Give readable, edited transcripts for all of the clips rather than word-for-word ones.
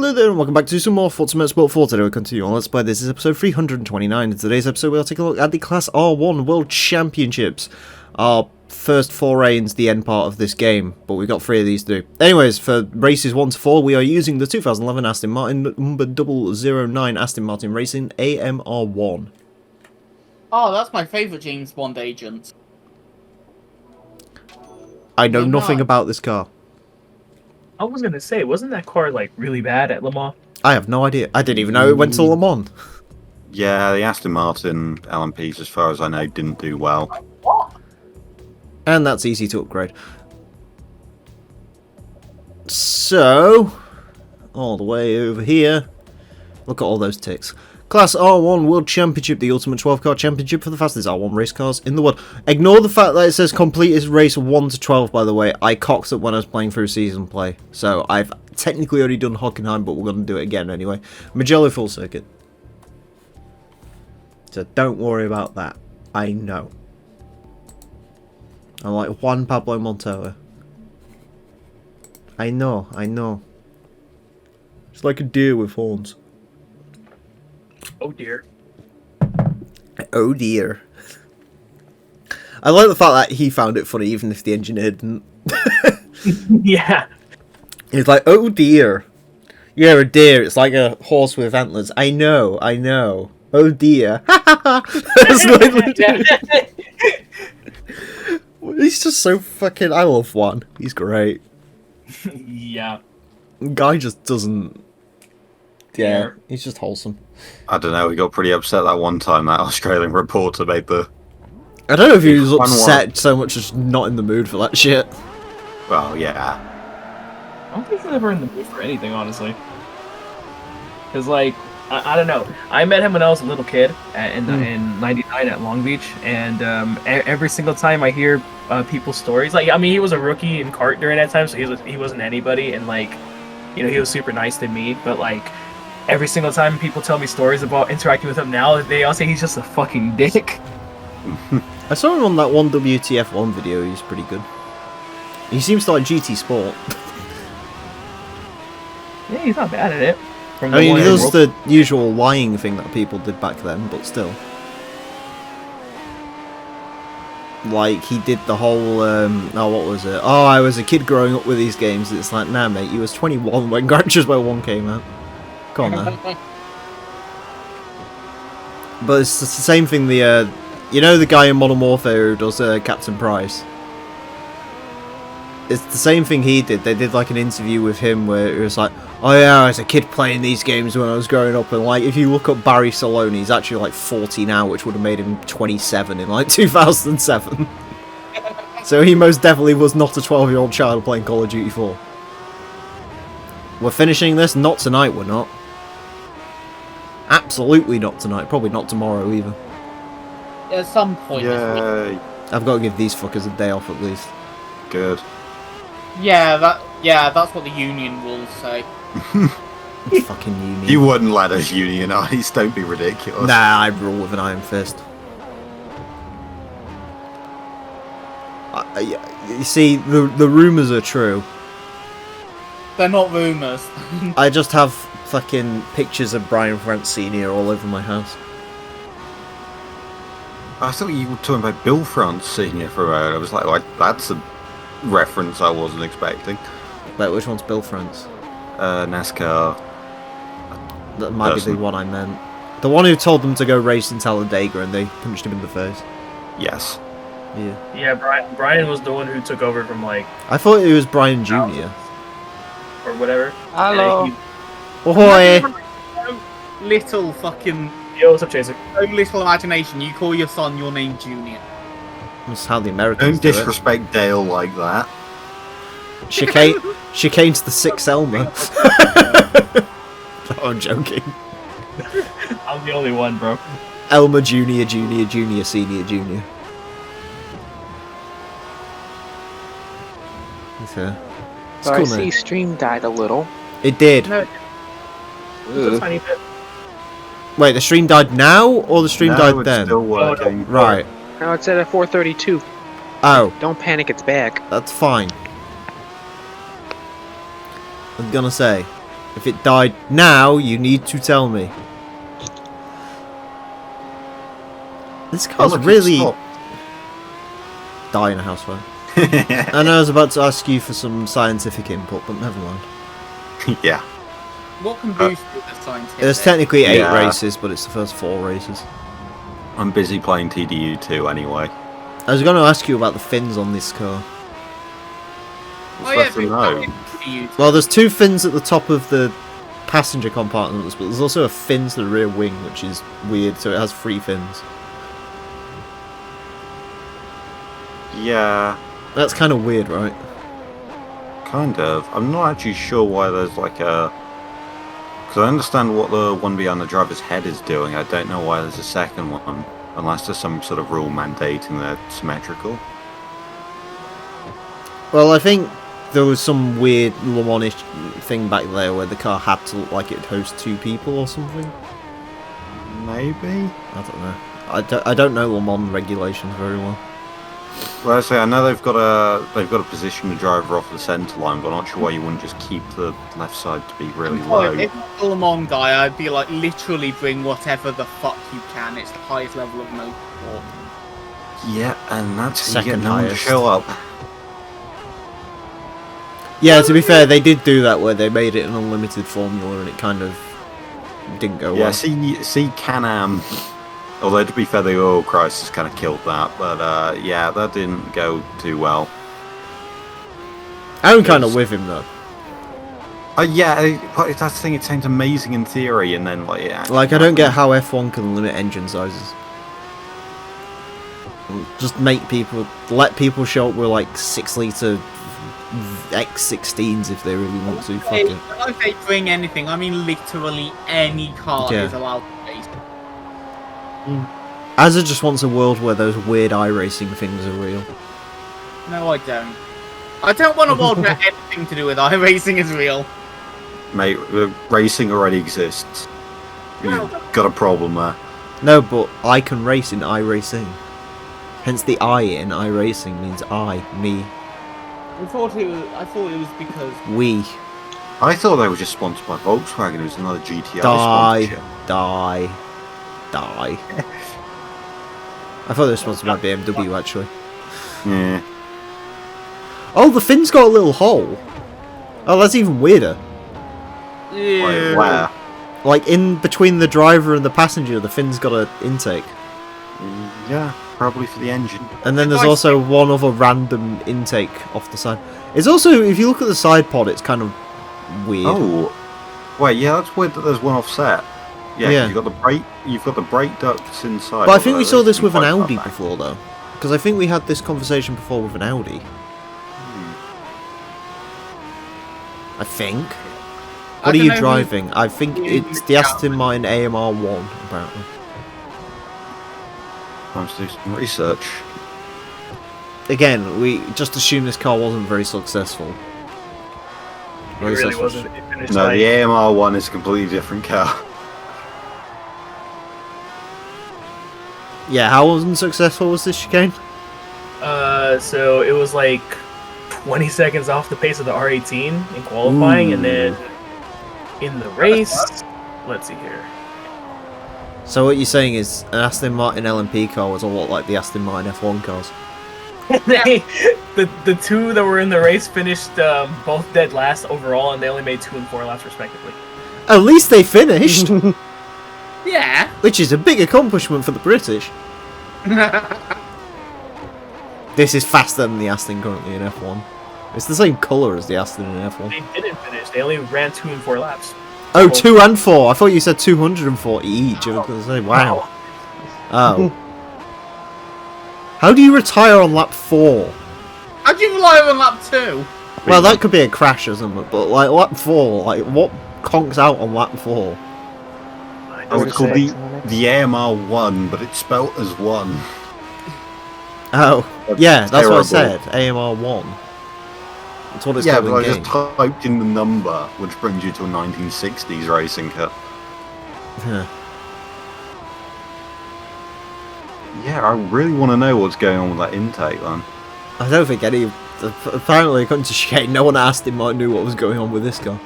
Hello there and welcome back to some more Forza Motorsport 4. Today we'll continue on Let's Play. This is episode 329. In today's episode we'll take a look at the Class R1 World Championships. Our first foray into the end part of this game, but we've got 3 of these to do. Anyways, for races 1 to 4 we are using the 2011 Aston Martin number 009 Aston Martin Racing AMR1. Oh, that's my favourite James Bond agent. I know nothing about this car. I was gonna say, wasn't that car like really bad at Le Mans? I have no idea. I didn't even know it went to Le Mans. Yeah, the Aston Martin LMPs, as far as I know, didn't do well. What? And that's easy to upgrade. So, all the way over here, look at all those ticks. Class R1 World Championship, the ultimate 12-car championship for the fastest R1 race cars in the world. Ignore the fact that it says completed race 1 to 12, by the way. I cocked up when I was playing through season play. So I've technically already done Hockenheim, but we're going to do it again anyway. Mugello full circuit. So don't worry about that. I know. I'm like Juan Pablo Montoya. I know, I know. It's like a deer with horns. Oh dear. Oh dear. I like the fact that he found it funny even if the engineer didn't. Yeah. He's like, oh dear. You're a deer. It's like a horse with antlers. I know, I know. Oh dear. That's literally... He's just so fucking... I love Juan. He's great. Yeah. Guy just doesn't... Yeah, he's just wholesome. I don't know, we got pretty upset that one time that Australian reporter made the... I don't know if he was upset so much as not in the mood for that shit. Well, yeah. I don't think he's ever in the mood for anything, honestly. Because, like, I don't know. I met him when I was a little kid in '99 at Long Beach, and every single time I hear people's stories, like, I mean, he was a rookie in kart during that time, so he wasn't anybody, and, like, you know, he was super nice to me, but, like, every single time people tell me stories about interacting with him now, they all say he's just a fucking dick. I saw him on that one WTF1 video, he's pretty good. He seems to like GT Sport. Yeah, he's not bad at it. I mean, he does the usual lying thing that people did back then, but still. Like, he did the whole, oh, what was it? Oh, I was a kid growing up with these games. It's like, nah, mate, you was 21 when Gran Turismo 1 came out. Come on, man. But it's the same thing, the, you know the guy in Modern Warfare who does Captain Price? It's the same thing he did. They did like an interview with him where it was like, oh yeah, I was a kid playing these games when I was growing up, and like if you look up Barry Salone, he's actually like 40 now, which would have made him 27 in like 2007. So he most definitely was not a 12-year-old child playing Call of Duty 4. We're finishing this? Not tonight, we're not. Absolutely not tonight. Probably not tomorrow either. At some point. Yay. I've got to give these fuckers a day off at least. Good. Yeah, that's what the union will say. Fucking union. You wouldn't let us unionise, don't be ridiculous. Nah, I rule with an iron fist. You see, the rumours are true. They're not rumours. I just have fucking pictures of Brian France Sr. all over my house. I thought you were talking about Bill France Sr. for a while. I was like, that's a reference I wasn't expecting. Wait, which one's Bill France? NASCAR. That might be the one I meant. The one who told them to go race in Talladega and they punched him in the face. Yes. Yeah. Yeah, Brian was the one who took over from, like... I thought it was Brian Jr. Or whatever. Hello. Ahoy! Little fucking... Yo, what's up, Chaser? So little imagination. You call your son your name Junior. That's how the Americans Don't do disrespect Dale like that. it. Chicane's the 6 Elmer. Oh, I'm joking. I'm the only one, bro. Elmer Junior, Junior, Junior, Senior, Junior. Okay. It's So cool, I see mate. stream died a little. It did. No, it's a tiny bit. Wait, the stream died now, or the stream No, died it's then? still working. Right. Now it's at 4:32. Oh, Don't panic, it's back. that's fine. I was gonna say, If it died now, you need to tell me. This car's Look, it really stopped. die in a house fire. I know I was about to ask you for some scientific input, but never mind. Yeah. What can boost the scientific? There's technically 8 Yeah. races, but it's the first 4 races. I'm busy playing TDU2 anyway. I was going to ask you about the fins on this car. Oh yeah, What's left to know? Well, there's 2 fins at the top of the passenger compartments, but there's also a fin to the rear wing, which is weird, so it has 3 fins. Yeah, That's kind of weird, right? kind of. I'm not actually sure why there's like a... Because I understand what the one behind the driver's head is doing. I don't know why there's a second one, unless there's some sort of rule mandating they're symmetrical. Well, I think there was some weird Le Mans-ish thing back there where the car had to look like it'd host 2 people or something. Maybe? I don't know. I don't know Le Mans regulations very well. Well, I say I know they've got to position the driver off the centre line, but I'm not sure why you wouldn't just keep the left side to be really low. If I was a Le Mans guy, I'd be like, literally bring whatever the fuck you can. It's the highest level of motorsport. Yeah, and that's Second you get no one to highest. show up. Yeah, to be fair, they did do that where they made it an unlimited formula and it kind of didn't go Yeah, well. see Can-Am. Although to be fair, the oil crisis kind of killed that, but yeah, that didn't go too well. I'm kind of with him though. Yeah, but that's the thing. It sounds amazing in theory, and then like yeah. Like, I don't get how F1 can limit engine sizes. Just let people show up with like 6 litre X16s if they really want to. Fuck it. When I say bring anything, I mean literally any car Yeah. is allowed to race. Azza just wants a world where those weird iRacing things are real. No, I don't. I don't want a world where anything to do with iRacing is real. Mate, racing already exists. You've got a problem there. No, but I can race in iRacing. Hence the I in iRacing means I, me, I thought it was because we. I thought they were just sponsored by Volkswagen. It was another GTI Die, sponsorship. die, die. I thought they were sponsored by BMW actually. Yeah. Oh, the fin's got a little hole. Oh, that's even weirder. Wait, where? Like in between the driver and the passenger, the fin's got an intake. Yeah, probably for the engine. And then there's also one other random intake off the side. It's also, if you look at the side pod, it's kind of weird. Oh, wait, yeah, that's weird that there's one offset. Yeah, 'cause Yeah. you've got the brake ducts inside. But I think we although saw they this seem with an quite far Audi back. before, though. Because I think we had this conversation before with an Audi. I think. I What are don't you know who- driving? I think it's the Aston Martin AMR1, apparently. Time to do some research. Again, we just assume this car wasn't very successful. It really successful. wasn't. It finished No, like, the AMR1 is a completely different car. Yeah, how unsuccessful was this chicane? so it was like 20 seconds off the pace of the R18 in qualifying, and then in the race, let's see here. So what you're saying is an Aston Martin LMP car was a lot like the Aston Martin F1 cars. The two that were in the race finished both dead last overall, and they only made 2 and 4 laps respectively. At least they finished, Yeah. which is a big accomplishment for the British. This is faster than the Aston currently in F1. It's the same colour as the Aston in F1. They didn't finish. They only ran 2 and 4 laps. Oh, 2 and 4. I thought you said 240 each. I was going to say, wow. Oh. How do you retire on lap 4? How'd you rely on lap 2? Well, that could be a crash or something, but like lap 4, like what conks out on lap 4? Oh, it's called the AMR1, but it's spelt as 1. Oh, That's yeah, that's what I terrible. said. AMR1. That's what it's Yeah, called but I in just game. typed in the number, which brings you to a 1960s racing car. Yeah. Yeah, I really want to know what's going on with that intake, then. I don't think any. Apparently, according to Chicane, no one asked him or knew what was going on with this car.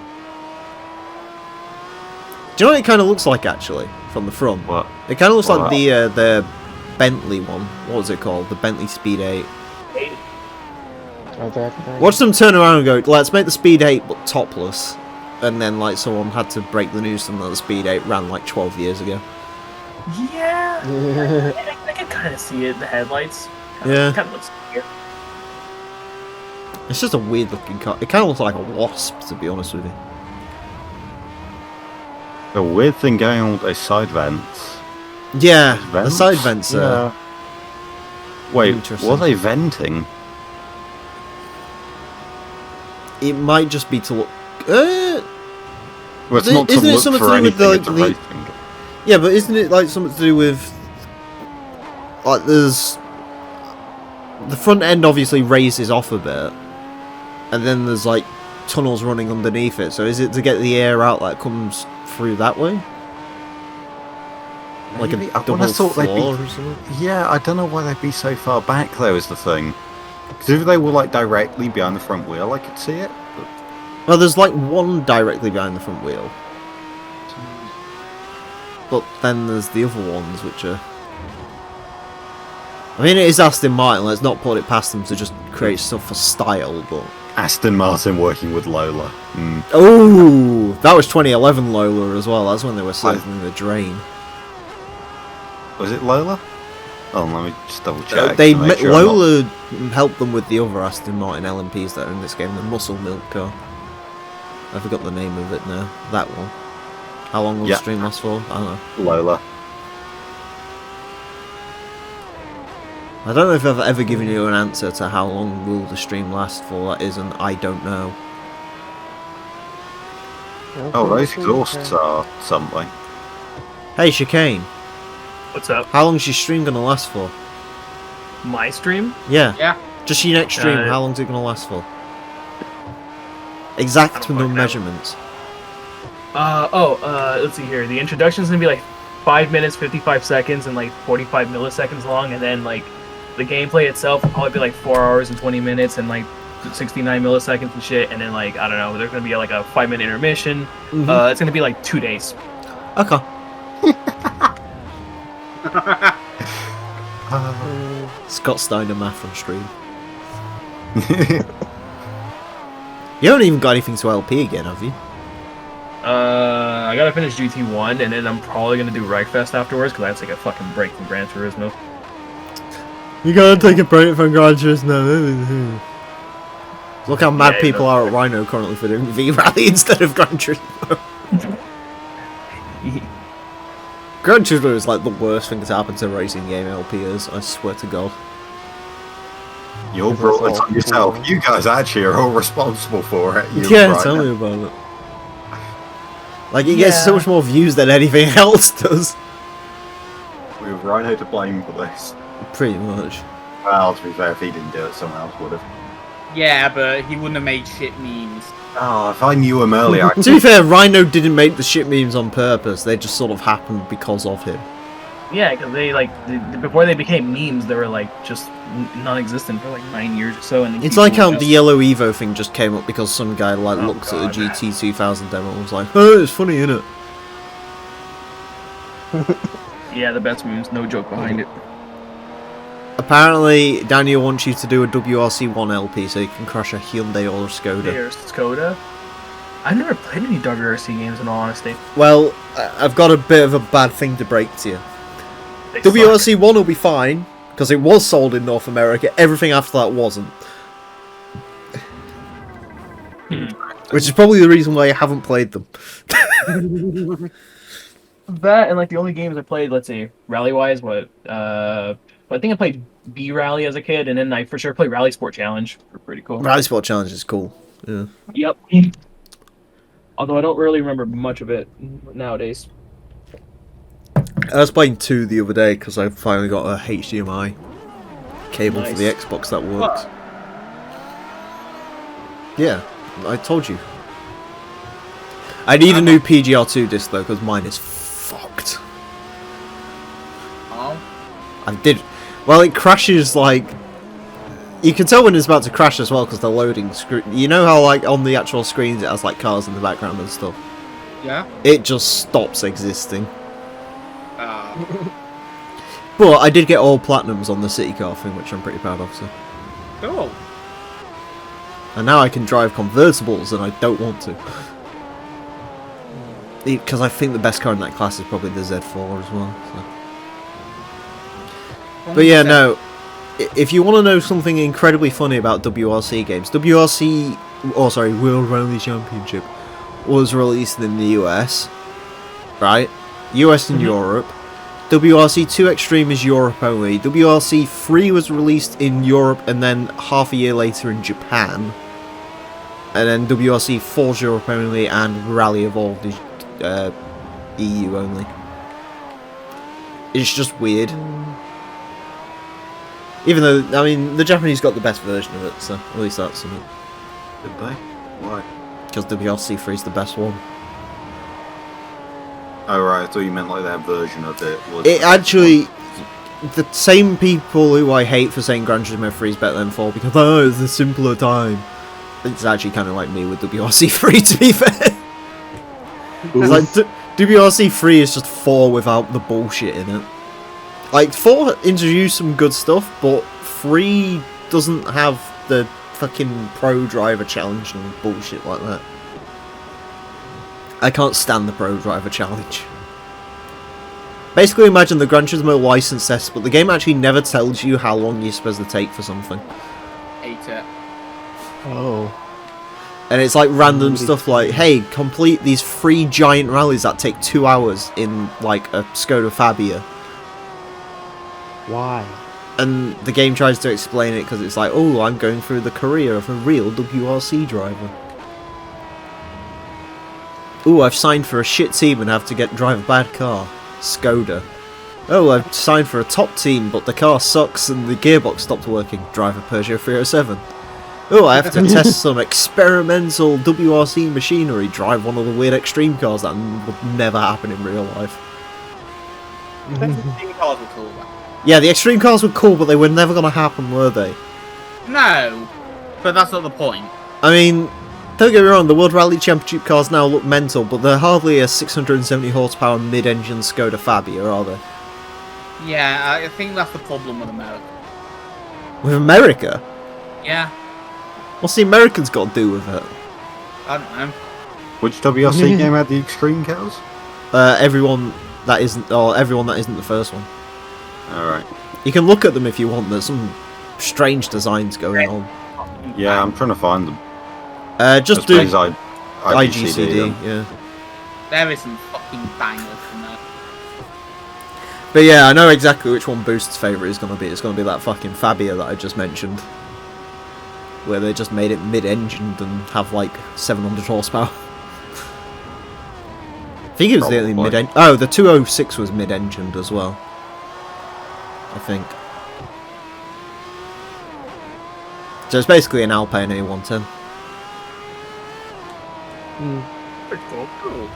Do you know what it kind of looks like, actually, from the front? What? It kind of looks What? like the Bentley one. What was it called? The Bentley Speed 8. Watch them turn around and go, let's make the Speed 8 but topless. And then, like, someone had to break the news to them that the Speed 8 ran, like, 12 years ago. Yeah. I can kind of see it in the headlights. Yeah. Kind of looks weird. It's just a weird-looking car. It kind of looks like a wasp, to be honest with you. The weird thing going on with those side vents. Yeah, the Vents? side vents are... Yeah. Wait, Interesting. what are they venting? It might just be to look... Well, it's not to Isn't it look something for to do with anything, it's a the- racing. Yeah, but isn't it like something to do with... Like, there's... The front end obviously raises off a bit. And then there's, like, tunnels running underneath it. So is it to get the air out that comes through that way? Like Maybe. a I double would've thought they'd floor be- or something? Yeah, I don't know why they'd be so far back, though, is the thing. Because if they were, like, directly behind the front wheel, I could see it. But Well, there's, like, one directly behind the front wheel. But then there's the other ones, which are... I mean, it is Aston Martin, let's not put it past them to just create stuff for style, but... Aston Martin working with Lola. Mm. Oh, that was 2011 Lola as well, that's when they were cycling the drain. Was it Lola? Oh, let me just double check. Lola helped them with the other Aston Martin LMPs that are in this game, the Muscle Milk car. I forgot the name of it now. That one. How long will the stream last for? I don't know. Lola. I don't know if I've ever given you an answer to how long will the stream last for. That is an I don't know. Oh, those exhausts are something. Hey, Chicane. What's up? How long's your stream gonna last for? My stream? Yeah. Yeah. Just your next stream, Uh, how long's it gonna last for? Exact I don't no know. measurements. Let's see here. The introduction's gonna be like 5 minutes, 55 seconds, and like 45 milliseconds long, and then like the gameplay itself will probably be like 4 hours and 20 minutes and like 69 milliseconds and shit, and then like, I don't know, there's gonna be like a 5-minute intermission. Mhm. It's gonna be like 2 days. Okay. Scott Steiner math on stream. You haven't even got anything to LP again, have you? I gotta finish GT1, and then I'm probably gonna do Reichfest afterwards, because that's like a fucking break from Gran Turismo. You gotta take a break from Gran Turismo. Look how mad Yeah, people are at Rhino currently for doing V-Rally instead of Gran Turismo. Gran Turismo is like the worst thing that's happened to a racing game LPers, I swear to God. You're brought this on yourself. You guys actually are all responsible for it. Yeah, right tell now. me about it. Like, it gets so much more views than anything else does. We have Rhino to blame for this. Pretty much. Well, to be fair, if he didn't do it, someone else would have. Yeah, but he wouldn't have made shit memes. Oh, if I knew him earlier, I To be fair, Rhino didn't make the shit memes on purpose, they just sort of happened because of him. Yeah, because they like before they became memes, they were like just non-existent for like 9 years or so. And then It's people like how just- the Yellow Evo thing just came up because some guy like Oh, looked at God. a GT 2000 demo and was like, oh, it's funny, innit? Yeah, the best memes, no joke behind it. Apparently, Daniel wants you to do a WRC1 LP so you can crush a Hyundai or a Skoda. There's Skoda. I've never played any WRC games in all honesty. Well, I've got a bit of a bad thing to break to you. They suck. WRC1 will be fine, because it was sold in North America, everything after that wasn't. Which is probably the reason why I haven't played them. That and like the only games I played, let's see, rally-wise, I think I played B Rally as a kid, and then I for sure played Rally Sport Challenge. Pretty cool. Rally Sport Challenge is cool. Yeah. Yep. Although I don't really remember much of it nowadays. I was playing 2 the other day because I finally got a HDMI cable for the Nice. Xbox that works. Yeah, I told you. I need a new PGR2 disc though because mine is fucked. Oh. I did. Well, it crashes like. You can tell when it's about to crash as well because the loading screen. You know how like on the actual screens it has like cars in the background and stuff. Yeah. it just stops existing. Uh, But I did get all platinums on the city car thing, which I'm pretty proud of. So. cool. And now I can drive convertibles, and I don't want to. Because I think the best car in that class is probably the Z4 as well. So. But yeah, no. If you want to know something incredibly funny about WRC games, World Rally Championship was released in the US, right? US and Europe. WRC 2 Extreme is Europe only. WRC 3 was released in Europe and then half a year later in Japan. And then WRC 4 is Europe only, and Rally Evolved is EU only. It's just weird. Even though, I mean, the Japanese got the best version of it, so at least that's something. Did they? Why? Because WRC 3 is the best one. Oh right, I thought you meant like their version of it was... It actually... The same people who I hate for saying Gran Turismo 3 is better than 4 because, oh, it's a simpler time. It's actually kind of like me with WRC 3, to be fair. It's like, WRC 3 is just 4 without the bullshit in it. Like, 4 introduced some good stuff, but 3 doesn't have the fucking pro driver challenge and bullshit like that. I can't stand the pro driver challenge. Basically, imagine the Gran Turismo license test, but the game actually never tells you how long you're supposed to take for something. Hate it. Oh. And it's like random stuff like, hey, complete these 3 giant rallies that take 2 hours in, like, a Skoda Fabia. Why? And the game tries to explain it because it's like, oh, I'm going through the career of a real WRC driver. Ooh, I've signed for a shit team and have to drive a bad car. Skoda. Oh, I've signed for a top team, but the car sucks and the gearbox stopped working. Drive a Peugeot 307. Oh, I have to test some experimental WRC machinery. Drive one of the weird extreme cars that would never happen in real life. Extreme cars were cool. Yeah, the extreme cars were cool, but they were never going to happen, were they? No, but that's not the point. I mean, don't get me wrong, the World Rally Championship cars now look mental, but they're hardly a 670 horsepower mid-engine Skoda Fabia, are they? Yeah, I think that's the problem with America. With America? Yeah, What's the Americans got to do with it? I don't know. Which WRC game had the extreme cars? Everyone that isn't the first one. Alright. You can look at them if you want, there's some strange designs going on. Yeah, I'm trying to find them. Just do IGCD, yeah. There is some fucking bangers in there. But yeah, I know exactly which one Boost's favourite is going to be. It's going to be that fucking Fabia that I just mentioned. Where they just made it mid-engined and have like 700 horsepower. I think it was the only mid-engine. Oh, the 206 was mid-engined as well. I think. So it's basically an Alpine A110. Pretty cool.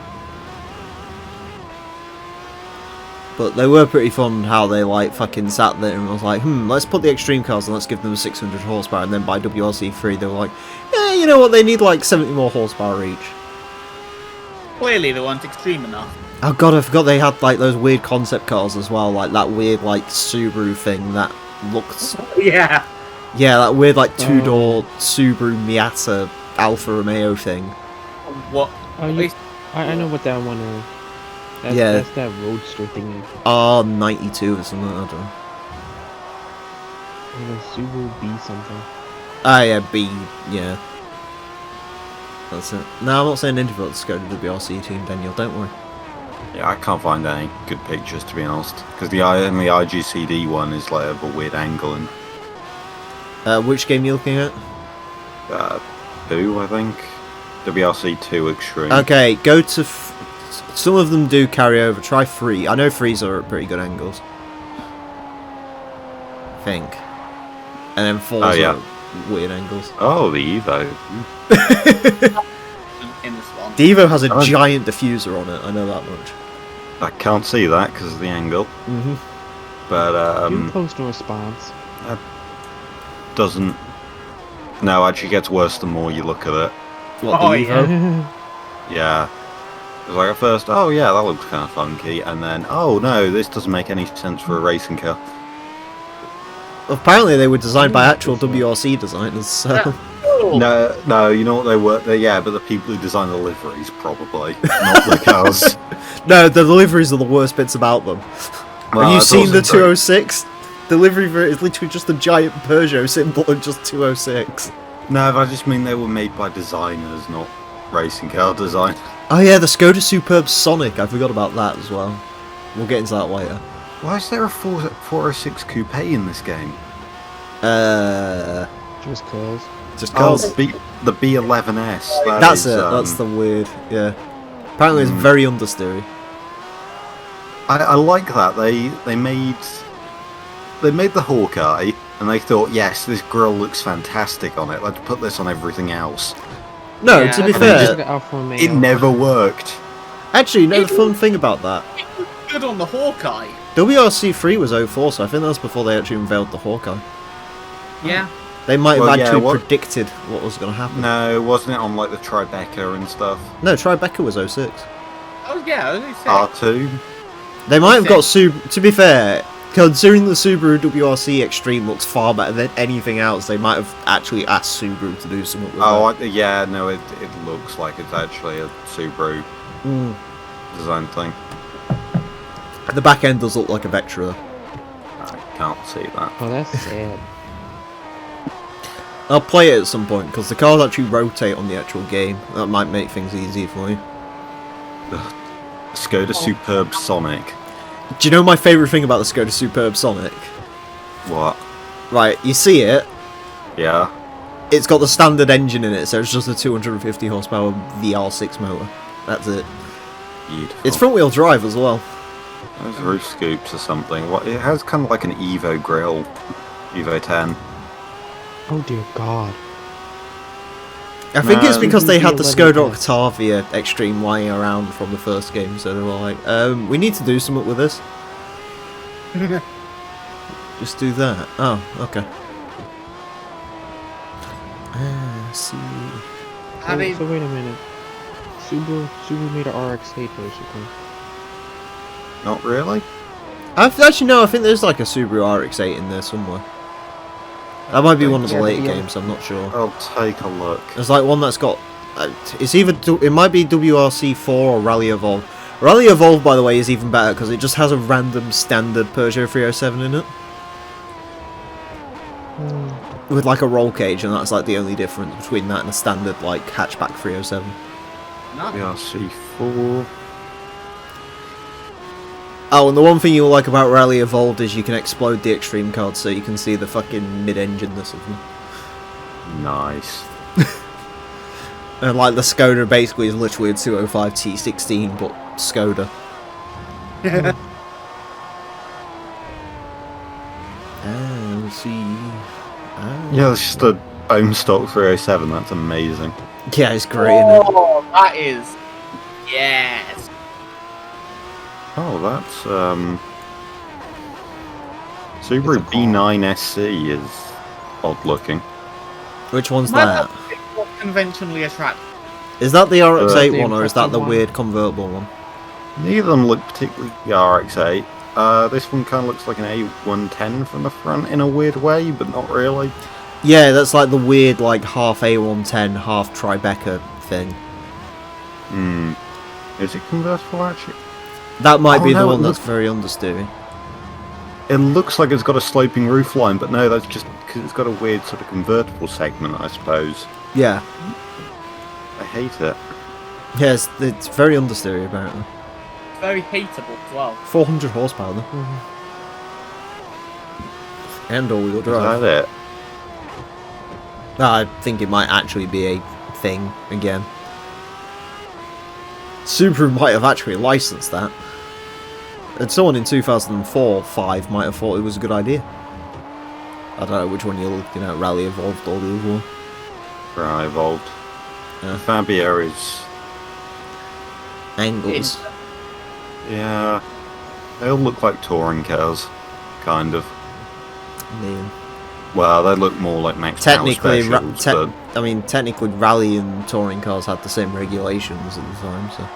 But they were pretty fun how they like fucking sat there and was like, let's put the extreme cars and let's give them 600 horsepower, and then by WRC 3 they were like, yeah, you know what, they need like 70 more horsepower each. Clearly they weren't extreme enough. Oh god, I forgot they had like those weird concept cars as well, like that weird like Subaru thing that looked... Yeah. Yeah, that weird like two-door Subaru Miata Alfa Romeo thing. What? Oh, I know what that one is. That's that roadster thing. R92 or something, I don't know. And a Subaru B something. Ah, yeah, B, yeah. That's it. No, I'm not saying anything about the Skoda WRC team, Daniel, don't worry. Yeah, I can't find any good pictures, to be honest. Because the IGCD one is like a weird angle. And which game are you looking at? 2, I think. WRC 2 Extreme. Okay, go to... some of them do carry over. Try 3. I know 3s are at pretty good angles. I think. And then 4s are at weird angles. Oh, the Evo. In this one. The Evo has a giant diffuser on it, I know that much. I can't see that because of the angle. But, You post no response. doesn't... No, actually gets worse the more you look at it. What, the Evo? Yeah. It's like at first, oh yeah, that looks kind of funky, and then, oh no, this doesn't make any sense for a racing car. Apparently they were designed by actual WRC designers, so... No, you know what they were? Yeah, but the people who design the liveries, probably. Not the cars. No, the deliveries are the worst bits about them. Well, Have you that's seen also the true. 206? The livery for it is literally just a giant Peugeot symbol and just 206. No, but I just mean they were made by designers, not racing car design. Oh yeah, the Skoda Superb Sonic, I forgot about that as well. We'll get into that later. Why is there a 406 coupe in this game? Just cause. Just Oh, cause. the B11S. That's it, that's the weird, yeah. Apparently it's very understeery. I like that. They made the Hawkeye, and they thought, yes, this grille looks fantastic on it. Let's put this on everything else. No, Yeah, to be I fair, The Alfa Romeo. It never worked. actually, you know the fun thing about that? Good on the Hawkeye. WRC3 was 04, so I think that's before they actually unveiled the Hawkeye. Yeah. They might have Well, yeah, actually what- predicted what was going to happen. No, wasn't it on like the Tribeca and stuff? No, Tribeca was 06. Oh yeah, I was gonna say. R2. They might have got to be fair, considering the Subaru WRC Extreme looks far better than anything else, they might have actually asked Subaru to do something with Oh, it. yeah, no, it looks like it's actually a Subaru Mm. design thing. The back end does look like a Vectra though. I can't see that. Oh, that's sad. I'll play it at some point, because the cars actually rotate on the actual game. That might make things easier for you. Skoda Superb Sonic. Do you know my favourite thing about the Skoda Superb Sonic? What? Right, you see it, Yeah. it's got the standard engine in it, so it's just a 250 horsepower VR6 motor. That's it. Beautiful. It's front wheel drive as well. Those roof scoops or something. What? It has kind of like an Evo grill. Evo 10. Oh dear God. I think it's No, because they had the Skoda VR11. Octavia Extreme lying around from the first game, so they were like, we need to do something with this. Just do that. Oh, okay. See. I mean, So wait a minute. Subaru made an RX-8 basically. Not really? Actually, no, I think there's like a Subaru RX-8 in there somewhere. That might be one of the Yeah, late the- games, I'm not sure. I'll take a look. There's like one that's got... it's either... It might be WRC4 or Rally Evolve. Rally Evolve, by the way, is even better because it just has a random standard Peugeot 307 in it. With like a roll cage, and that's like the only difference between that and a standard like hatchback 307. no. BRC4. Oh, and the one thing you'll like about Rally Evolved is you can explode the extreme cards so you can see the fucking mid-engineness of them. Nice. And like the Skoda basically is literally a 205 T16, but Skoda. Yeah, it's just a bone stock 307. That's amazing. Yeah, it's great, isn't it? Oh, that is. Yes. Oh, that's Subaru B9 SC is odd looking. Which one's Might that? not be more conventionally attractive. Is that the RX-8 the one, or is that the impressive one. weird convertible one? Neither of them look particularly RX-8. This one kind of looks like an A110 from the front in a weird way, but not really. Yeah, that's like the weird, like, half A110, half Tribeca thing. Hmm. Is it convertible actually? That might Oh, be the no, it one that's looks- very understeery. It looks like it's got a sloping roof line, but no, that's just because it's got a weird sort of convertible segment, I suppose. Yeah. I hate it. Yes, it's very understeery, apparently. Very hateable as well. 400 horsepower, though. And all-wheel Is drive. that it? I think it might actually be a thing again. Subaru might have actually licensed that. And someone in 2004-5 might have thought it was a good idea. I don't know which one you're looking at, Rally Evolved or the other one. Right, evolved. Yeah. Fabio is... Angles. Yeah. They all look like touring cars. Kind of. Man. Well, they look more like Max Power Technically, Specials, but... technically, rally and touring cars had the same regulations at the time, so...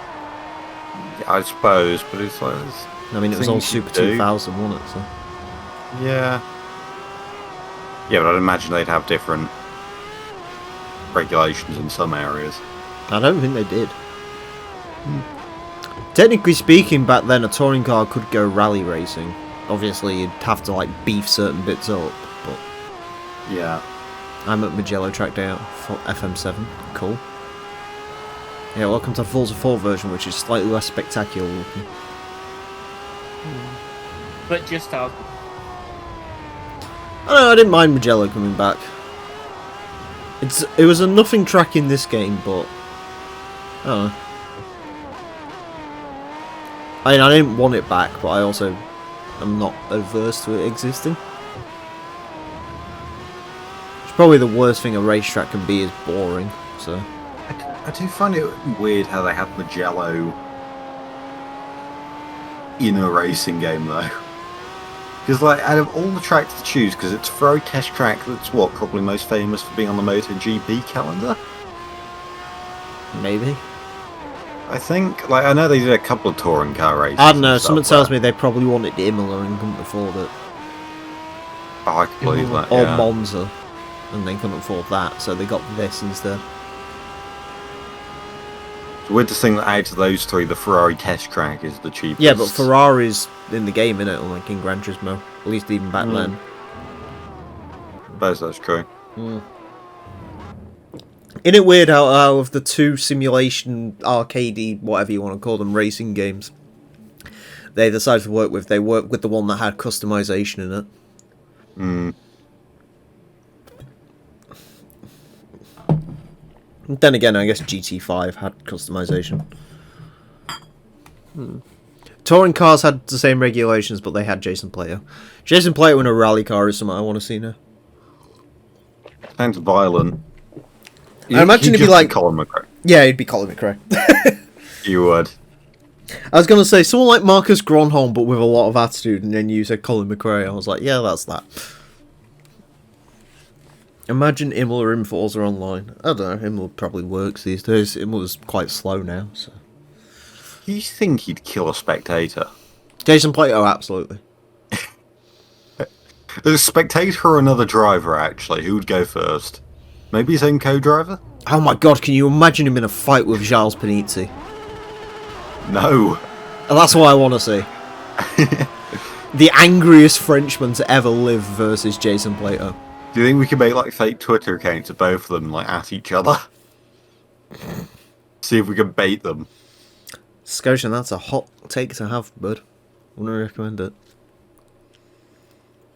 Yeah, I suppose, but it's like... I mean, it was all things you Super do. 2000, wasn't it? So. Yeah. Yeah, but I'd imagine they'd have different regulations in some areas. I don't think they did. Technically speaking, back then a touring car could go rally racing. Obviously, you'd have to like beef certain bits up, but Yeah. I'm at Mugello track day out for FM7. Cool. Yeah, welcome to the Forza 4 version, which is slightly less spectacular looking. But just how. I don't know, I didn't mind Mugello coming back. It was a nothing track in this game, but I don't know. I mean, I didn't want it back, but I also am not averse to it existing. It's probably the worst thing a racetrack can be is boring. So I do find it weird how they had Mugello in a racing game, though. Because, like, out of all the tracks to choose, because it's a Ferrari test track that's, what, probably most famous for being on the MotoGP calendar? maybe. I think, like, I know they did a couple of touring car races. I don't know. and Someone stuff tells there. me they probably wanted Imola and couldn't afford it, Oh, I can believe that, or yeah. Monza, and they couldn't afford that, so they got this instead. It's weird to think that out of those three, the Ferrari test track is the cheapest. Yeah, but Ferrari's in the game, innit? Unlike in Gran Turismo, at least even back then. I suppose that's true. Isn't it weird how of the two simulation, arcadey, whatever you want to call them, racing games, they decided to work with? They worked with the one that had customization in it. Mm. Then again, I guess GT5 had customization. Touring cars had the same regulations, but they had Jason Plato. Jason Plato in a rally car is something I want to see now. Sounds violent. I imagine You'd it'd be just like... Colin McRae. Yeah, he'd be Colin McRae. You would. I was going to say, someone like Marcus Gronholm, but with a lot of attitude, and then you said Colin McRae. I was like, yeah, that's that. Imagine Imola in Forza Online. I don't know, Imola probably works these days. Imola's quite slow now, so... You think he'd kill a spectator? Jason Plato, absolutely. A spectator or another driver, actually? Who would go first? Maybe his own co-driver? Oh my god, can you imagine him in a fight with Gilles Panizzi? No. And that's what I want to see. The angriest Frenchman to ever live versus Jason Plato. Do you think we could make like fake Twitter accounts of both of them like at each other? See if we can bait them. Scotian, that's a hot take to have, bud. Wouldn't recommend it.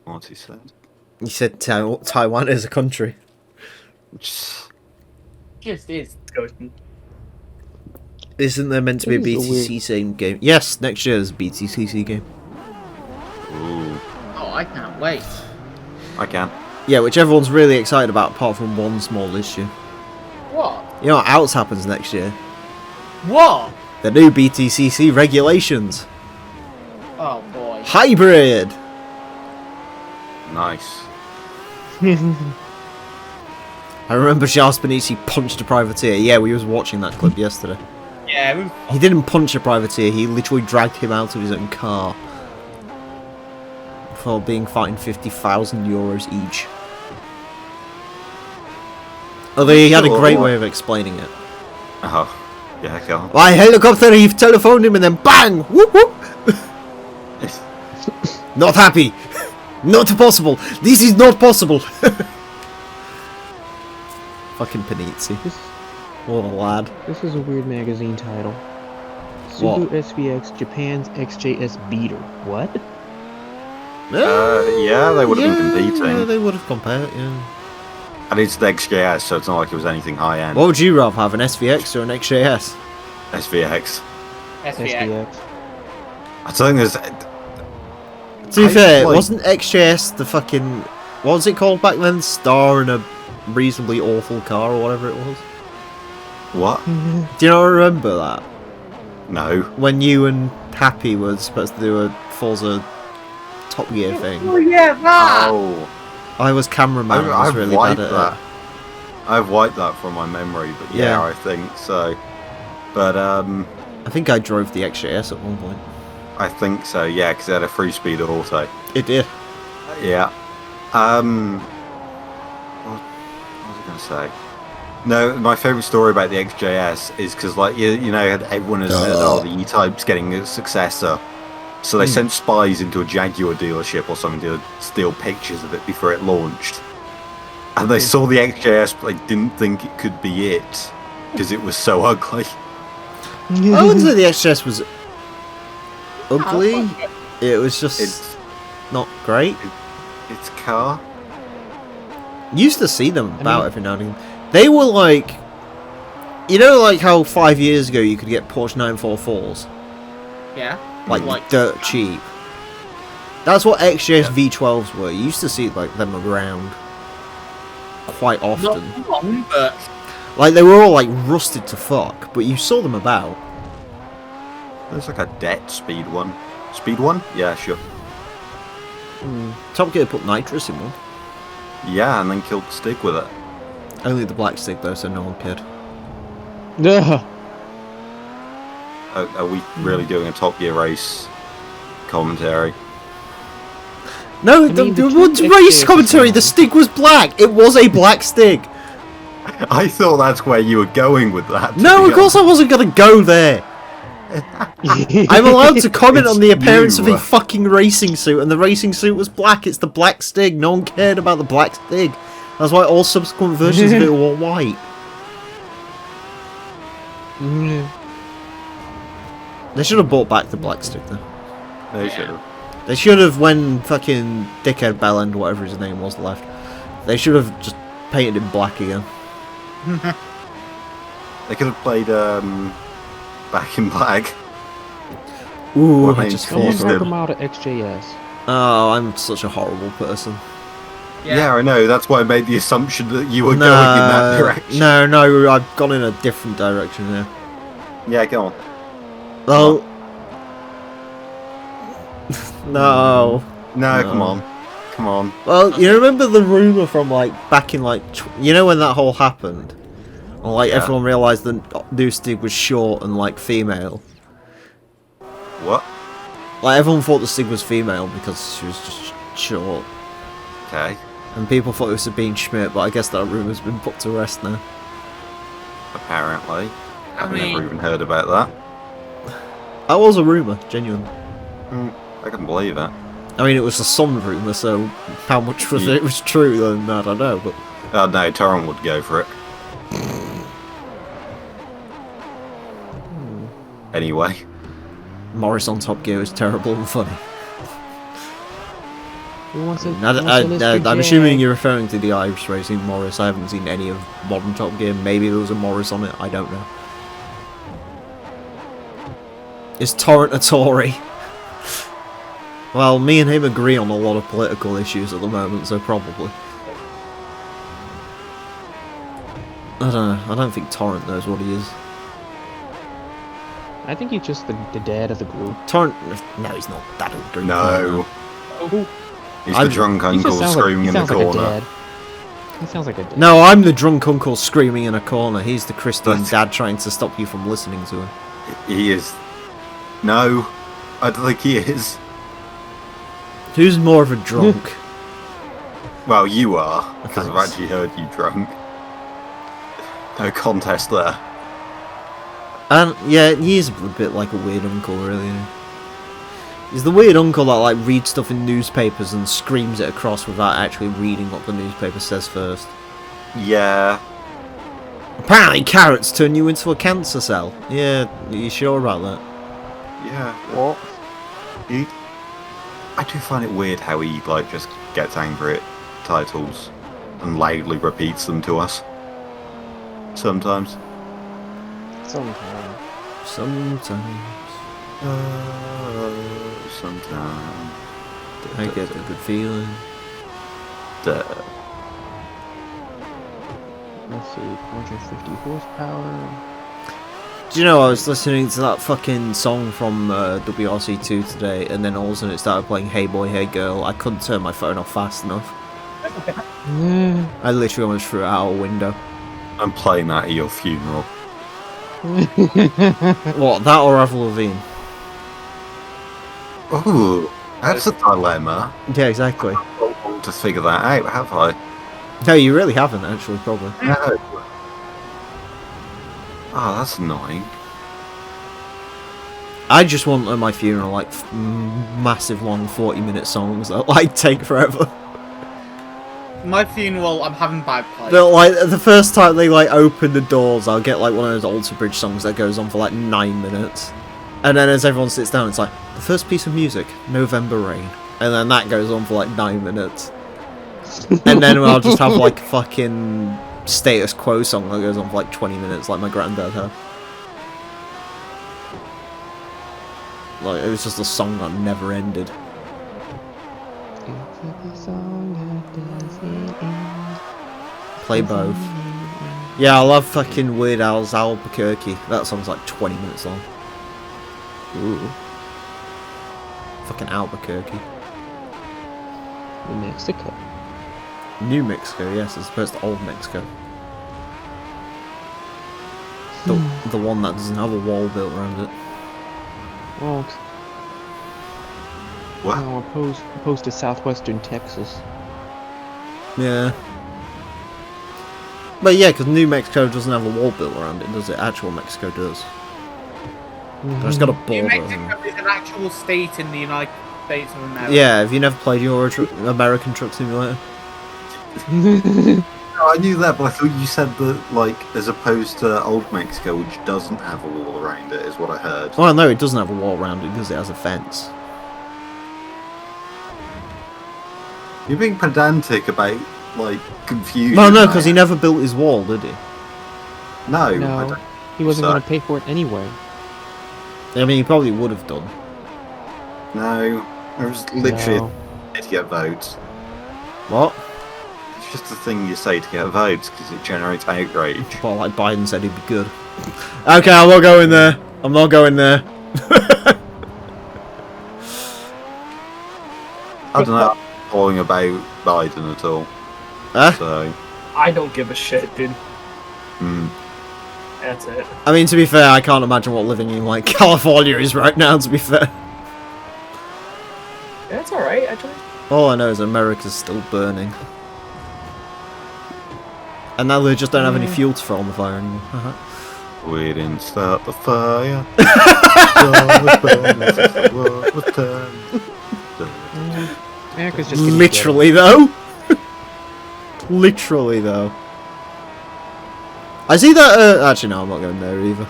What's he said? He said Taiwan is a country. Just is. Ghosten. Isn't there meant to be a This is a BTCC game? Yes, next year there's a BTCC game. Ooh, Oh, I can't wait. I can. Yeah, which everyone's really excited about, apart from one small issue. What? You know what else happens next year? What? The new BTCC regulations. Oh boy. Hybrid! Nice. I remember Gilles Panizzi punched a privateer. Yeah, we was watching that clip yesterday. Yeah, we He didn't punch a privateer, he literally dragged him out of his own car. For being fined €50,000 each. Although he had a great way of explaining it. Oh, yeah, go on. My helicopter, he telephoned him and then BANG! Whoop whoop! Not happy! Not possible! This is not possible! Fucking Panizzi. What a lad. This is a weird magazine title. What? Subaru SVX Japan's XJS beater. What? Yeah, they would have been Yeah, competing. they would have compared, yeah. And it's the XJS, so it's not like it was anything high-end. What would you rather have, an SVX or an XJS? SVX. SVX. SVX. I think there's... To be fair, like- wasn't XJS the fucking... What was it called back then? Star in a reasonably awful car or whatever it was? What? Do you not remember that? No. When you and Happy were supposed to do a Forza Top Gear thing. Oh yeah, that. Oh. I was cameraman and was I've really wiped bad at that. it. I've wiped that from my memory, but yeah, Yeah. I think so. But, I think I drove the XJS at one point. I think so, yeah, because it had a 3-speed auto. It did. Yeah. What was I going to say? No, my favourite story about the XJS is because, like, you know, everyone has heard, oh, the E-Type's getting a successor. So they sent spies into a Jaguar dealership or something to steal pictures of it before it launched. And they saw the XJS, but they didn't think it could be it, because it was so ugly. I wouldn't say the XJS was ugly. It was just It's not great. its car. Used to see them about every now and again. They were like, you know, like how 5 years ago you could get Porsche 944s, Yeah. like dirt cheap. That's what XJS V12s were. You used to see like them around quite often. Not long, but Like they were all like rusted to fuck, but you saw them about. There's like a debt speed one. Speed one? Yeah, sure. Top Gear put nitrous in one. Yeah, and then killed the stick with it. Only the black stick though, so no one cared. Ugh. Are we really doing a Top Gear race commentary? No, mean, the the race XJS commentary. is The stick was black. It was a black stick. I thought that's where you were going with that. No, of course I wasn't gonna go there. I'm allowed to comment on the appearance of a fucking racing suit, and the racing suit was black. It's the black Stig. No one cared about the black Stig. That's why all subsequent versions of it were white. They should have brought back the black Stig, though. They should have. They should have, when fucking Dickhead Bellend, whatever his name was, left. They should have just painted him black again. They could have played Back in Black. Ooh, What I makes just you Someone thought feel of broke it. him out of XJS. Oh, I'm such a horrible person. Yeah, I know. That's why I made the assumption that you were going in that direction. No, I've gone in a different direction here. Yeah, go on. Oh. No. No, come on. Come on. Well, you remember the rumour from, like, back in, like, you know when that whole happened? And, like, Yeah. everyone realised the new Stig was short and, like, female. What? Like, everyone thought the Stig was female because she was just short. Okay. And people thought it was Sabine Schmidt, but I guess that rumour's been put to rest now. Apparently. I I've mean, never even heard about that. That was a rumour, genuinely. I can believe it. I mean, it was a Sun rumour, so how much was it was true, then I don't know, but... Oh no, Torren would go for it. Anyway. Morris on Top Gear is terrible and funny. Who wants to, I'm assuming you're referring to the Irish racing Morris. I haven't seen any of modern Top Gear. Maybe there was a Morris on it. I don't know. Is Torrent a Tory? Well, me and him agree on a lot of political issues at the moment, so probably. I don't know. I don't think Torrent knows what he is. I think he's just the dad of the group. Torrent... No, he's not that old. Group. No. He's the drunk He just uncle sounds screaming in the like a corner. dad. He sounds like a dad. No, I'm the drunk uncle screaming in a corner. He's the Christian That's- dad trying to stop you from listening to him. He is. No. I don't think he is. Who's more of a drunk? Well, you are, because I've Thanks. actually heard you drunk. No contest there. And yeah, he is a bit like a weird uncle, really. Isn't he? He's the weird uncle that like reads stuff in newspapers and screams it across without actually reading what the newspaper says first. Yeah. Apparently, carrots turn you into a cancer cell. Yeah, are you sure about that? Yeah. What? I do find it weird how he like just gets angry at titles and loudly repeats them to us. Sometimes. Sometimes. Sometimes Sometimes. I get a good feeling. Let's see, 450 horsepower. Do you know, I was listening to that fucking song from WRC2 today, and then all of a sudden it started playing Hey Boy, Hey Girl. I couldn't turn my phone off fast enough. I literally almost threw it out a window. I'm playing that at your funeral. What, that or Avril Lavigne? Ooh, that's a dilemma. Yeah, exactly. I don't want to figure that out, have I? No, you really haven't, actually, probably. No. Oh, that's annoying. I just want at my funeral, like, massive long 40-minute songs that, like, take forever. My funeral, I'm having bagpipes. But, like, the first time they, like, open the doors, I'll get, like, one of those Alter Bridge songs that goes on for, like, 9 minutes. And then as everyone sits down, it's like, the first piece of music, November Rain. And then that goes on for, like, 9 minutes. And then I'll just have, like, a fucking Status Quo song that goes on for, like, 20 minutes, like my granddad had. Like, it was just a song that never ended. Play both. Yeah, I love fucking Weird Al's Albuquerque. That song's like 20 minutes long. Ooh. Fucking Albuquerque. New Mexico. New Mexico, yes, as opposed to Old Mexico. The one that doesn't have a wall built around it. Well, What? no, opposed to southwestern Texas. Yeah. But yeah, because New Mexico doesn't have a wall built around it, does it? Actual Mexico does. It's got a New border. Mexico is an actual state in the United States of America. Yeah, have you never played Euro American Truck Simulator? No, I knew that, but I thought you said that, like, as opposed to Old Mexico, which doesn't have a wall around it, is what I heard. Well, no, it doesn't have a wall around it because it has a fence. You're being pedantic about, like, confusion. Well, no, because he never built his wall, did he? No, I No, don't. he wasn't So- going to pay for it anyway. I mean, he probably would have done. No, it was literally No. to get votes. What? It's just a thing you say to get votes because it generates outrage. Well, like Biden said he'd be good. Okay, I'm not going there. I'm not going there. I don't know calling about Biden at all. Huh? So, I don't give a shit, dude. hmm. That's it. I mean, to be fair, I can't imagine what living in, like, California is right now, to be fair. That's alright, actually. All I know is America's still burning. And now they just don't have any fuel to throw on the fire anymore. We didn't start the fire. The was burning since the world was turning. America's just getting Literally, though. Literally, though. I see that, actually, no, I'm not going there either.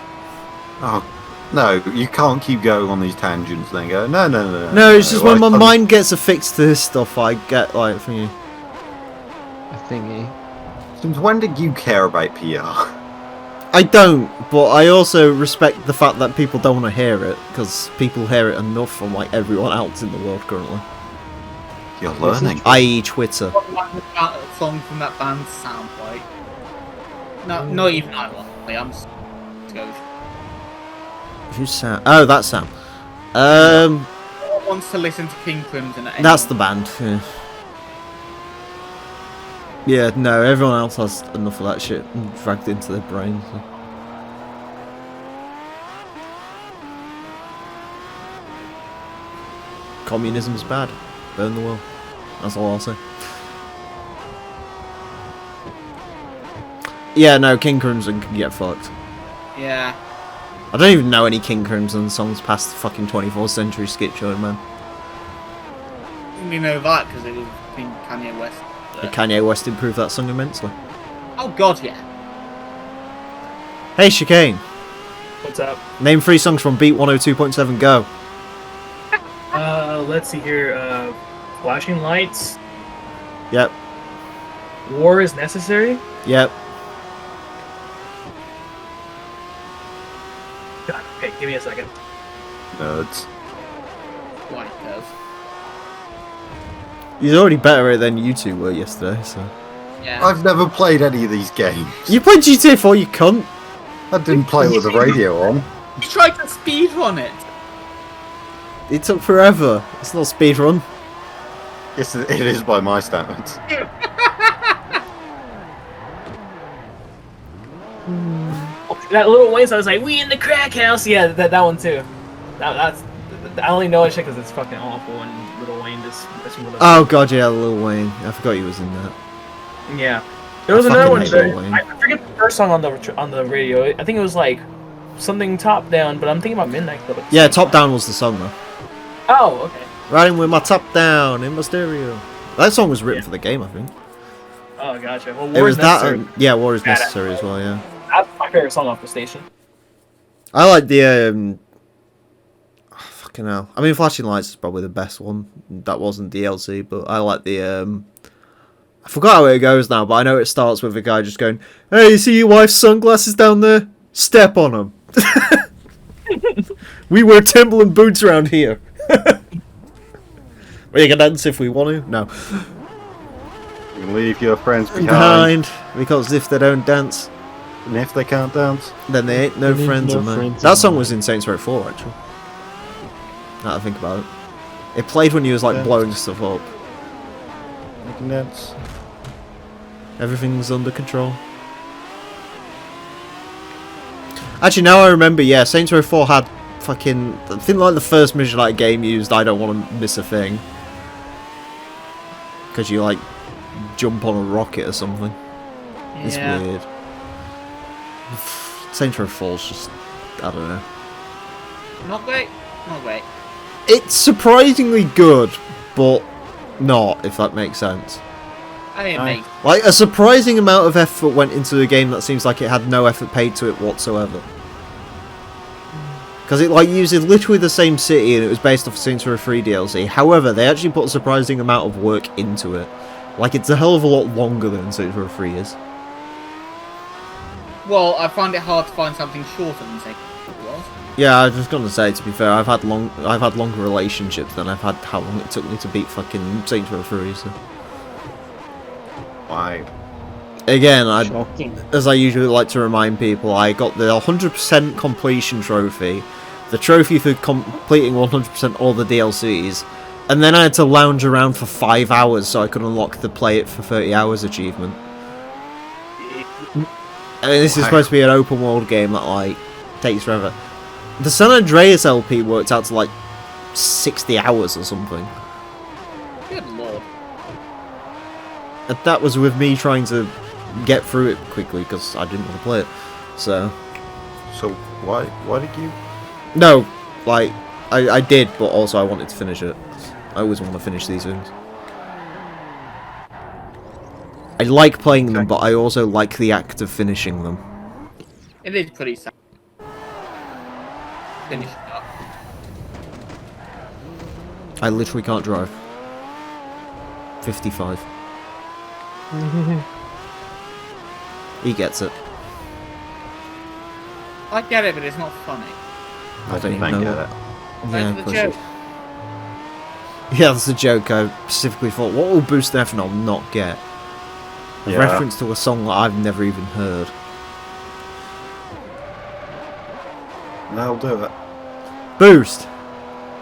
Oh, no, you can't keep going on these tangents and then go, no. No, it's just when my I'm- mind gets affixed to this stuff, I get, like, thinking, a thingy. Since when did you care about PR? I don't, but I also respect the fact that people don't want to hear it, because people hear it enough from, like, everyone else in the world currently. You're learning. I.e. Twitter. What that song from that band sound like? No, not even I want. I'm scared. Who's Sam? Oh, that's Sam. No one wants to listen to King Crimson at any That's the moment. band. Yeah, no, everyone else has enough of that shit dragged into their brains. So. Communism's bad. Burn the world. That's all I'll say. Yeah, no, King Crimson can get fucked. Yeah. I don't even know any King Crimson songs past the fucking 24th century skit show, man. You know that because it was King Kanye West. Kanye West improved that song immensely. Oh god, yeah. Hey, Chicane. What's up? Name 3 songs from Beat 102.7, go. Let's see here. Flashing lights. Yep, War is necessary. yep. God, okay, give me a second. Nerds. White does. He's already better at it than you two were yesterday, so. Yeah. I've never played any of these games. You played GTA 4, you cunt! I didn't play it with the radio on. You tried to speedrun it. It took forever. It's not speedrun. Yes, it is by my standards. that Little Wayne song is like, "We in the crack house." Yeah, that one too. That's I only know it because it's fucking awful and Little Wayne just. Oh god, yeah, Lil Wayne. I forgot he was in that. Yeah, there was another one. Lil Wayne. I forget the first song on the radio. I think it was like something Top Down, but I'm thinking about Midnight Club. Yeah, Top Down was the song though. Oh, okay. Riding with my top down in my stereo. That song was written for the game, I think. Oh, gotcha. Well, It War was is Necessary. that. Yeah, War is Necessary as well. Yeah. That's my favorite song off the station. I like the fucking hell. I mean, Flashing Lights is probably the best one. That wasn't DLC, but I like the I forgot how it goes now, but I know it starts with a guy just going, "Hey, you see your wife's sunglasses down there? Step on them." We wear Timberland boots around here. We can dance if we want to. No. You can leave your friends behind. Because if they don't dance, And if they can't dance, then they ain't no Then ain't friends no of mine. friends That of song mine. was in Saints Row 4, actually. Now that I think about it. It played when you was like Yeah. blowing stuff up. you can dance. Everything's under control. Actually, now I remember, yeah, Saints Row 4 had fucking... I think like the first mission that game used I Don't Want to Miss a Thing. Because you like jump on a rocket or something. It's weird. Saints Row 4's just... I don't know. Not great. Not great. It's surprisingly good, but not, if that makes sense. I mean, mate. Like, a surprising amount of effort went into a game that seems like it had no effort paid to it whatsoever. Because it, like, uses literally the same city and it was based off Saints Row 3 DLC. However, they actually put a surprising amount of work into it. Like, it's a hell of a lot longer than Saints Row 3 is. Well, I find it hard to find something shorter than Saints Row was. Yeah, I was just gonna say, to be fair, I've had longer relationships than I've had how long it took me to beat fucking Saints Row 3, so... Why? Again, Shocking. as I usually like to remind people, I got the 100% completion trophy, the trophy for completing 100% all the DLCs, and then I had to lounge around for 5 hours so I could unlock the play it for 30 hours achievement. I mean, this is supposed to be an open world game that, like, takes forever. The San Andreas LP worked out to, like, 60 hours or something. Good lord. And that was with me trying to get through it quickly because I didn't want to play it. So why did you? no, like I did, but also I wanted to finish it. I always want to finish these things. I like playing them, but I also like the act of finishing them. It is pretty sad. Finish it up. I literally can't drive. 55. He gets it. I get it, but it's not funny. I don't even think know. get it. That's the push joke. it. Yeah, that's a joke. I specifically thought, what will Boost Ethanol not get? A Yeah. reference to a song that I've never even heard. That'll do it. Boost!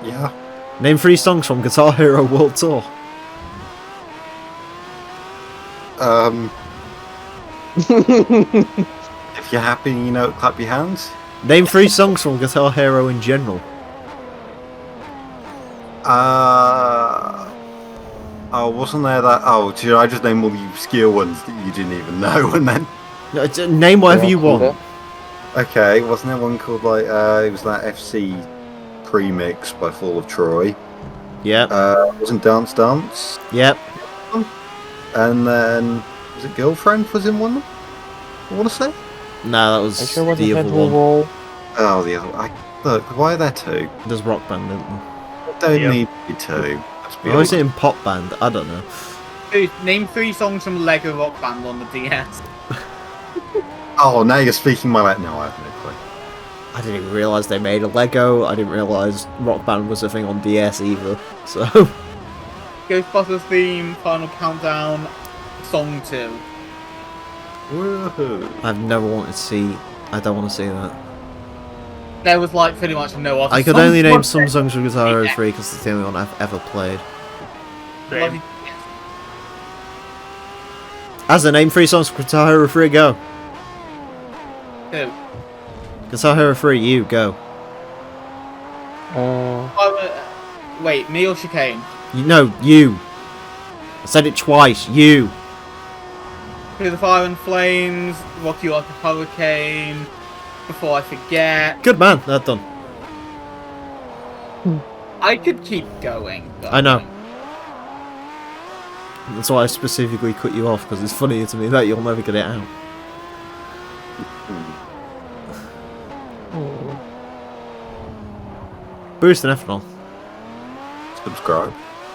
Yeah. Name 3 songs from Guitar Hero World Tour. If you're happy, you know, clap your hands. Name 3 songs from Guitar Hero in general. Oh, wasn't there that? Oh, should I just name all the obscure ones that you didn't even know, and then? No, name whatever you want. Okay, wasn't there one called like? It was that FC premix by Fall of Troy. Yep, Wasn't Dance Dance, yep. and then was it Girlfriend was in one? I want to say. No, that was I sure wasn't the other Federal one. Roll. Oh, the other. Look, why are there two? There's Rock Band, isn't there? Don't Yep. need to be two. Let's be Or is honest. it in Pop Band? I don't know. Dude, name 3 songs from Lego Rock Band on the DS. Oh, now you're speaking my language. No, I have no clue. I didn't even realise they made a Lego. I didn't realise Rock Band was a thing on DS either. So, Ghostbusters theme, Final Countdown, Song 2. Woohoo! I've never wanted to see. I don't want to see that. There was like pretty much no other I could songs. only name some songs from Guitar Hero 3 because it's the only one I've ever played. Bloody- As a name 3 songs from Guitar Hero 3, go. 2. Guitar Hero 3, you, go. Wait, me or Chicane? No, you. I said it twice, you. Through the Fire and Flames, Rock You Like a Hurricane, Before I Forget. Good man, that's done. I could keep going. But I know. That's why I specifically cut you off, because it's funny to me that you'll never get it out. Boost and ethanol. Subscribe.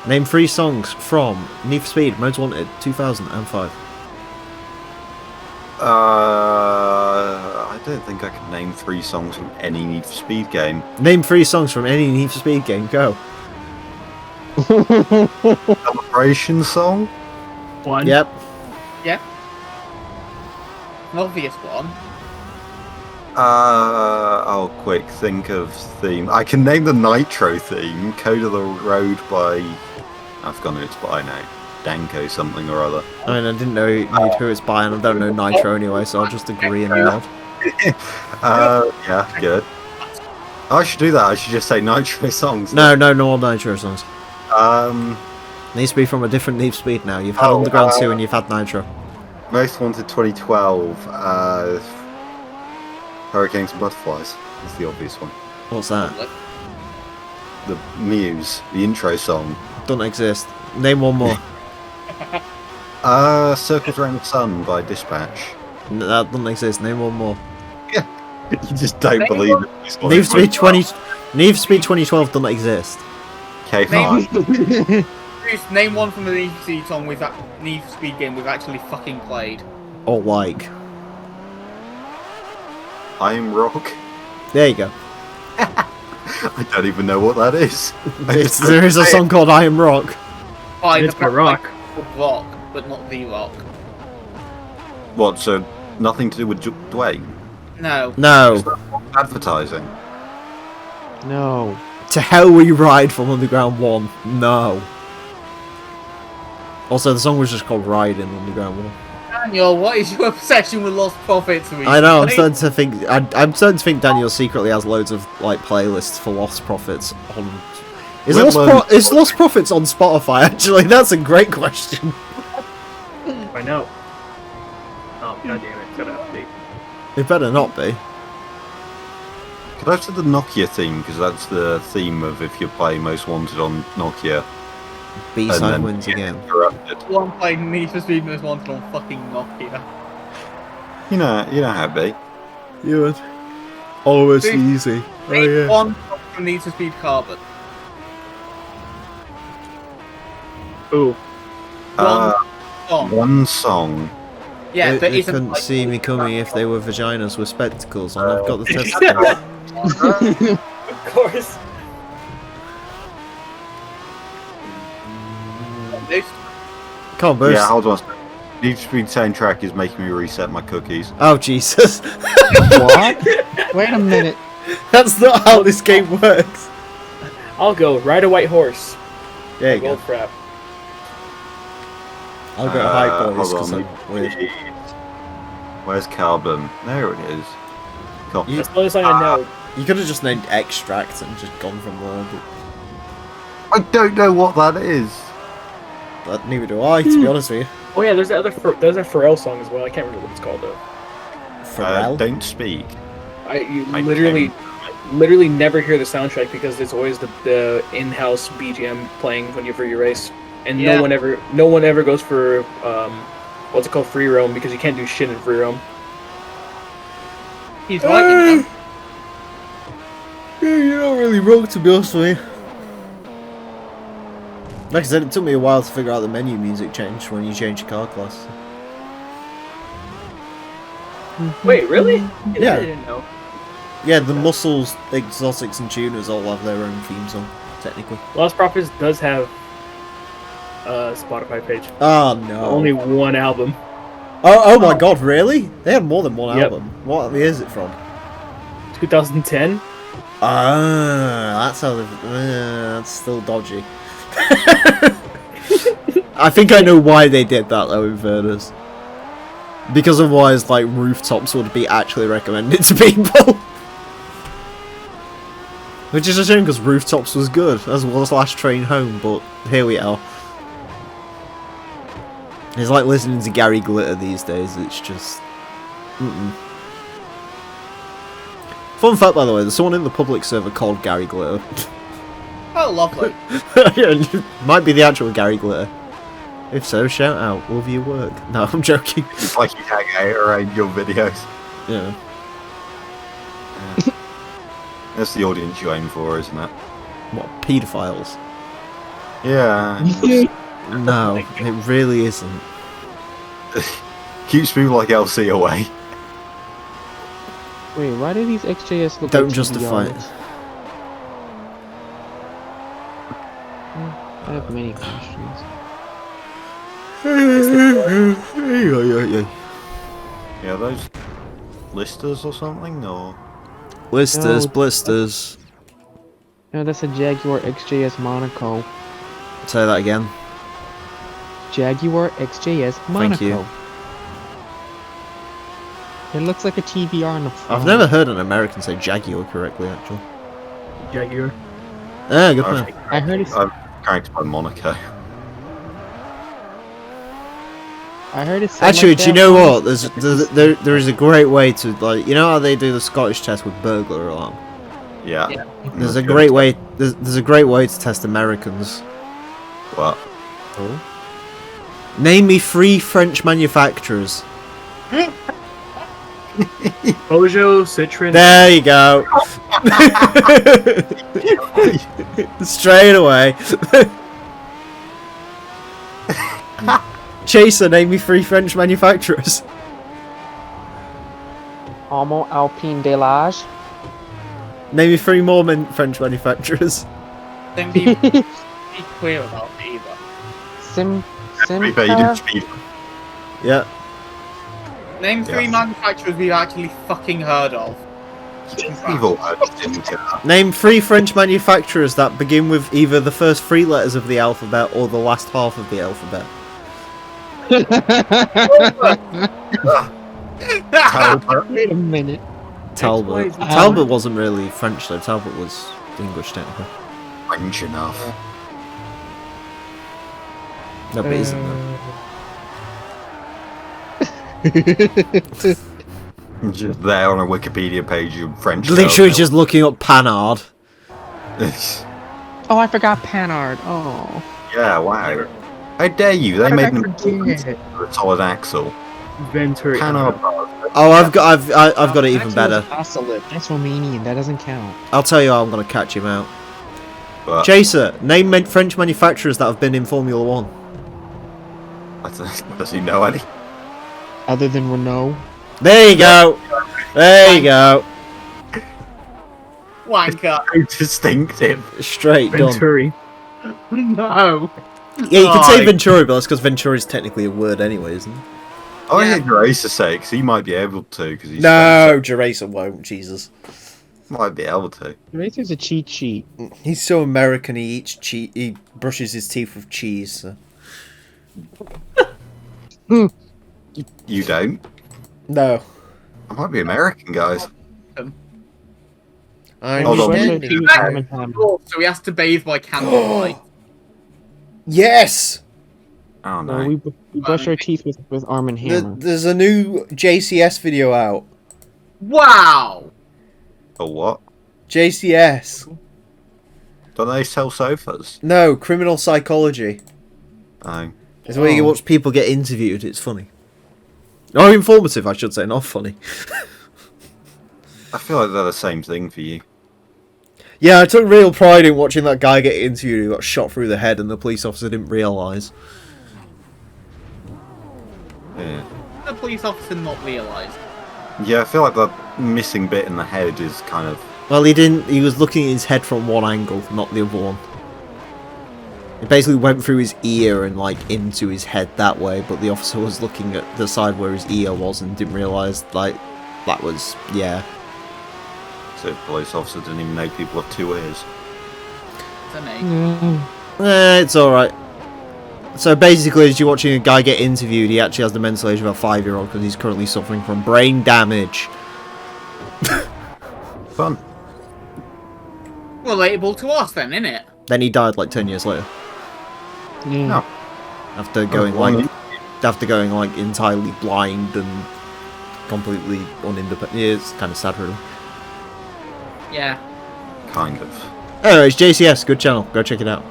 Name 3 songs from Need for Speed Most Wanted 2005. I don't think I can name 3 songs from any Need for Speed game. Name 3 songs from any Need for Speed game. Go. Celebration song? One. Yep. Yeah. An obvious one. I'll quick think of theme. I can name the Nitro theme, Code of the Road by... I've forgotten who it's by now. Danko something or other. I mean, I didn't know who it's by, and I don't know Nitro anyway, so I'll just agree and nod. Yeah, good. I should do that. I should just say Nitro songs. No more Nitro songs. Um, Needs to be from a different Need for Speed now. You've had Underground 2 and you've had Nitro. Most Wanted 2012. Hurricanes and Butterflies is the obvious one. What's that? The Muse, the intro song. Doesn't exist. Name one more. Circles Around the Sun by Dispatch. That doesn't exist. Name one more. You just don't believe it. Need for Speed 2012 doesn't exist. Okay, fine. Bruce, name one from the Need for Speed song with that Need for Speed game we've actually fucking played. Or like. I Am Rock. There you go. I don't even know what that is. There is a song called I Am Rock. Fine, It's the by Rock. Rock, but not the Rock. What, so nothing to do with Dwayne? No. No. Advertising. No. To hell we ride from Underground 1. No. Also, the song was just called Ride in Underground 1. Daniel, what is your obsession with Lost Profits? I know, I'm starting to think Daniel secretly has loads of like playlists for Lost Profits on. Is Lost Profits on Spotify? Actually, that's a great question. I know. Oh, god damn it. It's gotta update. It better not be. Could I have said the Nokia theme, because that's the theme of if you play Most Wanted on Nokia. B-side wins again. Interrupted. One playing Need for Speed Most Wanted on fucking Nokia. You know how it be. You would. Always Dude, easy. Oh Name yeah. one song from Need for Speed Carbon. Ooh. Song. One song. Yeah, They but isn't couldn't like, see me coming if they were vaginas with spectacles on. I've got the test. Of course. Come on, Bruce. Yeah, hold on. Need for Speed soundtrack is making me reset my cookies. Oh Jesus. What? Wait a minute. That's not how this game works. I'll go. Ride a white horse. There you Gold go. crap. I'll go high boys hold because on. I'm weird. Where's Carbon? There it is. Cool. You- That's the only song I know. You could have just named Extract and just gone from there, I don't know what that is. but neither do I, to be honest with you. Oh yeah, there's that there's a Pharrell song as well. I can't remember what it's called though. Pharrell? Don't speak. You I literally never hear the soundtrack because there's always the in-house BGM playing whenever you race, and Yeah. no one ever goes for what's it called, free roam, because you can't do shit in free roam. He's right, you know. Yeah, you're not really wrong, to be honest with you. Like I said, it took me a while to figure out the menu music change when you change your car class. Wait, really? Yeah. I didn't know. Yeah, the Muscles, Exotics and Tuners all have their own theme song, technically. Lost Prophets does have a Spotify page. Oh no. Only one album. Oh my god, really? They had more than one Yep. album. What year is it from? 2010. Ah, that's how that's still dodgy. I think I know why they did that though, in fairness. Because otherwise, like, rooftops would be actually recommended to people. Which is a shame because Rooftops was good, as well as Last Train Home, but here we are. It's like listening to Gary Glitter these days, it's just... Fun fact, by the way, there's someone in the public server called Gary Glitter. Oh, lovely. Might be the actual Gary Glitter. If so, shout out, love your work. No, I'm joking. It's like you hang out around your videos. Yeah. That's the audience you aim for, isn't it? What, paedophiles? Yeah. No, it really isn't. Keeps people like LC away. Wait, why do these XJS look Don't like justify it. TVRs? I have many questions. Yeah, those listers or something, or Blisters, No. blisters. No, that's a Jaguar XJS Monaco. Say that again. Jaguar XJS Thank you. Monaco. It looks like a TVR on the front. I've never heard an American say Jaguar correctly, actually. Jaguar. Ah, good man. I heard it's. I'm cranked by Monaco. I heard it's. Actually, do you know what? There is a great way to, like, you know how they do the Scottish test with burglar alarm. Yeah. Yeah. There's a great way. There's a great way to test Americans. What? Name me 3 French manufacturers. Peugeot, Citroen. There you go. Straight away. Chaser, name me 3 French manufacturers. Homo Alpine Delage. Name me 3 more French manufacturers. Don't be clear about it either. Evaded Simca. speed. Yeah. Name 3 Yeah. manufacturers we've actually fucking heard of. We've all heard of Simca. Name 3 French manufacturers that begin with either the first 3 letters of the alphabet or the last half of the alphabet. Talbot. Wait a minute. Talbot. XYZ. Talbot wasn't really French though. Talbot was English technically. French enough. No, but isn't though. Just there on a Wikipedia page in French. Literally just looking up Panhard. Oh, I forgot Panhard. Oh. Yeah, wow. How dare you? They How made did I them forget? with a solid axle. Venturi. Panhard. Oh, I've got it even better. Ocelot. That's Romanian. That doesn't count. I'll tell you how I'm gonna catch him out. But Chaser, name French manufacturers that have been in Formula 1. does he know any? Other than Renault. There you go. There you go. Wanker. How distinctive. Straight done. Venturi. No. Yeah, you can say Right. Venturi, but that's because Venturi is technically a word anyway, isn't it? I Yeah. heard Racer say because he might be able to because he's No, Geracer won't. Jesus, might be able to. Racer's a cheat sheet. he's so American. He eats cheese. He brushes his teeth with cheese. So. You don't. No, I might be American, guys. I Hold on. Brush your understand. teeth with Arm & Hammer. Oh, so he has to bathe by candlelight. Yes, Oh No, no. we brush our teeth with Arm & Hammer. there's a new JCS video out. Wow. Or what? JCS. Don't they sell sofas? No, criminal psychology. Oh. It's where you watch people get interviewed. It's funny. Or informative, I should say, not funny. I feel like they're the same thing for you. Yeah, I took real pride in watching that guy get interviewed who got shot through the head and the police officer didn't realise. Yeah. The police officer not realised. Yeah, I feel like the missing bit in the head is kind of. Well, he didn't. He was looking at his head from one angle, not the other one. It basically went through his ear and like into his head that way, but the officer was looking at the side where his ear was and didn't realise like that was So the police officer didn't even know people have 2 ears. To me. It's all right. So basically, as you're watching a guy get interviewed, he actually has the mental age of a 5-year-old because he's currently suffering from brain damage. Fun. relatable to us then, innit? Then he died like 10 years later. Yeah. No. After going like entirely blind and completely unindependent. Yeah, it's kind of sad really. Yeah. Kind of. Anyways, JCS, good channel. Go check it out.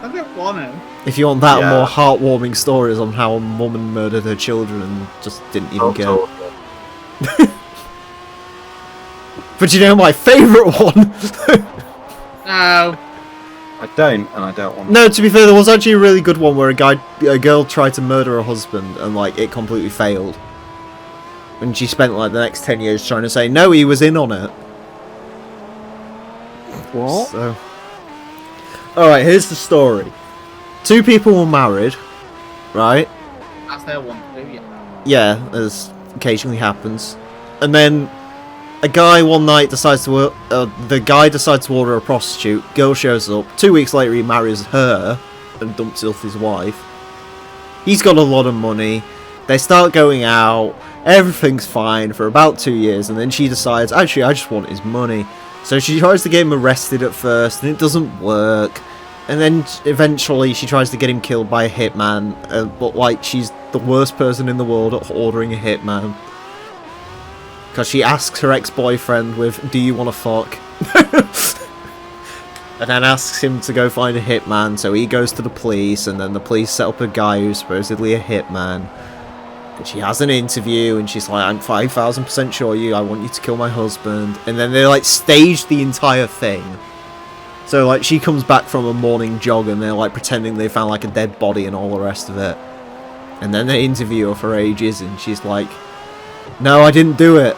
I don't want to. If you want that Yeah. more heartwarming stories on how a woman murdered her children and just didn't even care. But you know my favourite one? No. I don't, and I don't want. No, to be fair, there was actually a really good one where a girl tried to murder her husband and like it completely failed. And she spent like the next 10 years trying to say, no, he was in on it. What? So. Alright, here's the story. Two people were married, right? That's their one to do, yeah. Yeah, as occasionally happens. And then a guy one night decides to the guy decides to order a prostitute. Girl shows up. 2 weeks later, he marries her and dumps off his wife. He's got a lot of money. They start going out. Everything's fine for about 2 years, and then she decides, actually, I just want his money. So she tries to get him arrested at first, and it doesn't work. And then eventually she tries to get him killed by a hitman, but like she's the worst person in the world at ordering a hitman. Because she asks her ex-boyfriend with, do you want to fuck? And then asks him to go find a hitman, so he goes to the police, and then the police set up a guy who's supposedly a hitman. And she has an interview, and she's like, I'm 5,000% sure I want you to kill my husband. And then they like stage the entire thing. So like she comes back from a morning jog, and they're like pretending they found like a dead body and all the rest of it. And then they interview her for ages, and she's like, no, I didn't do it.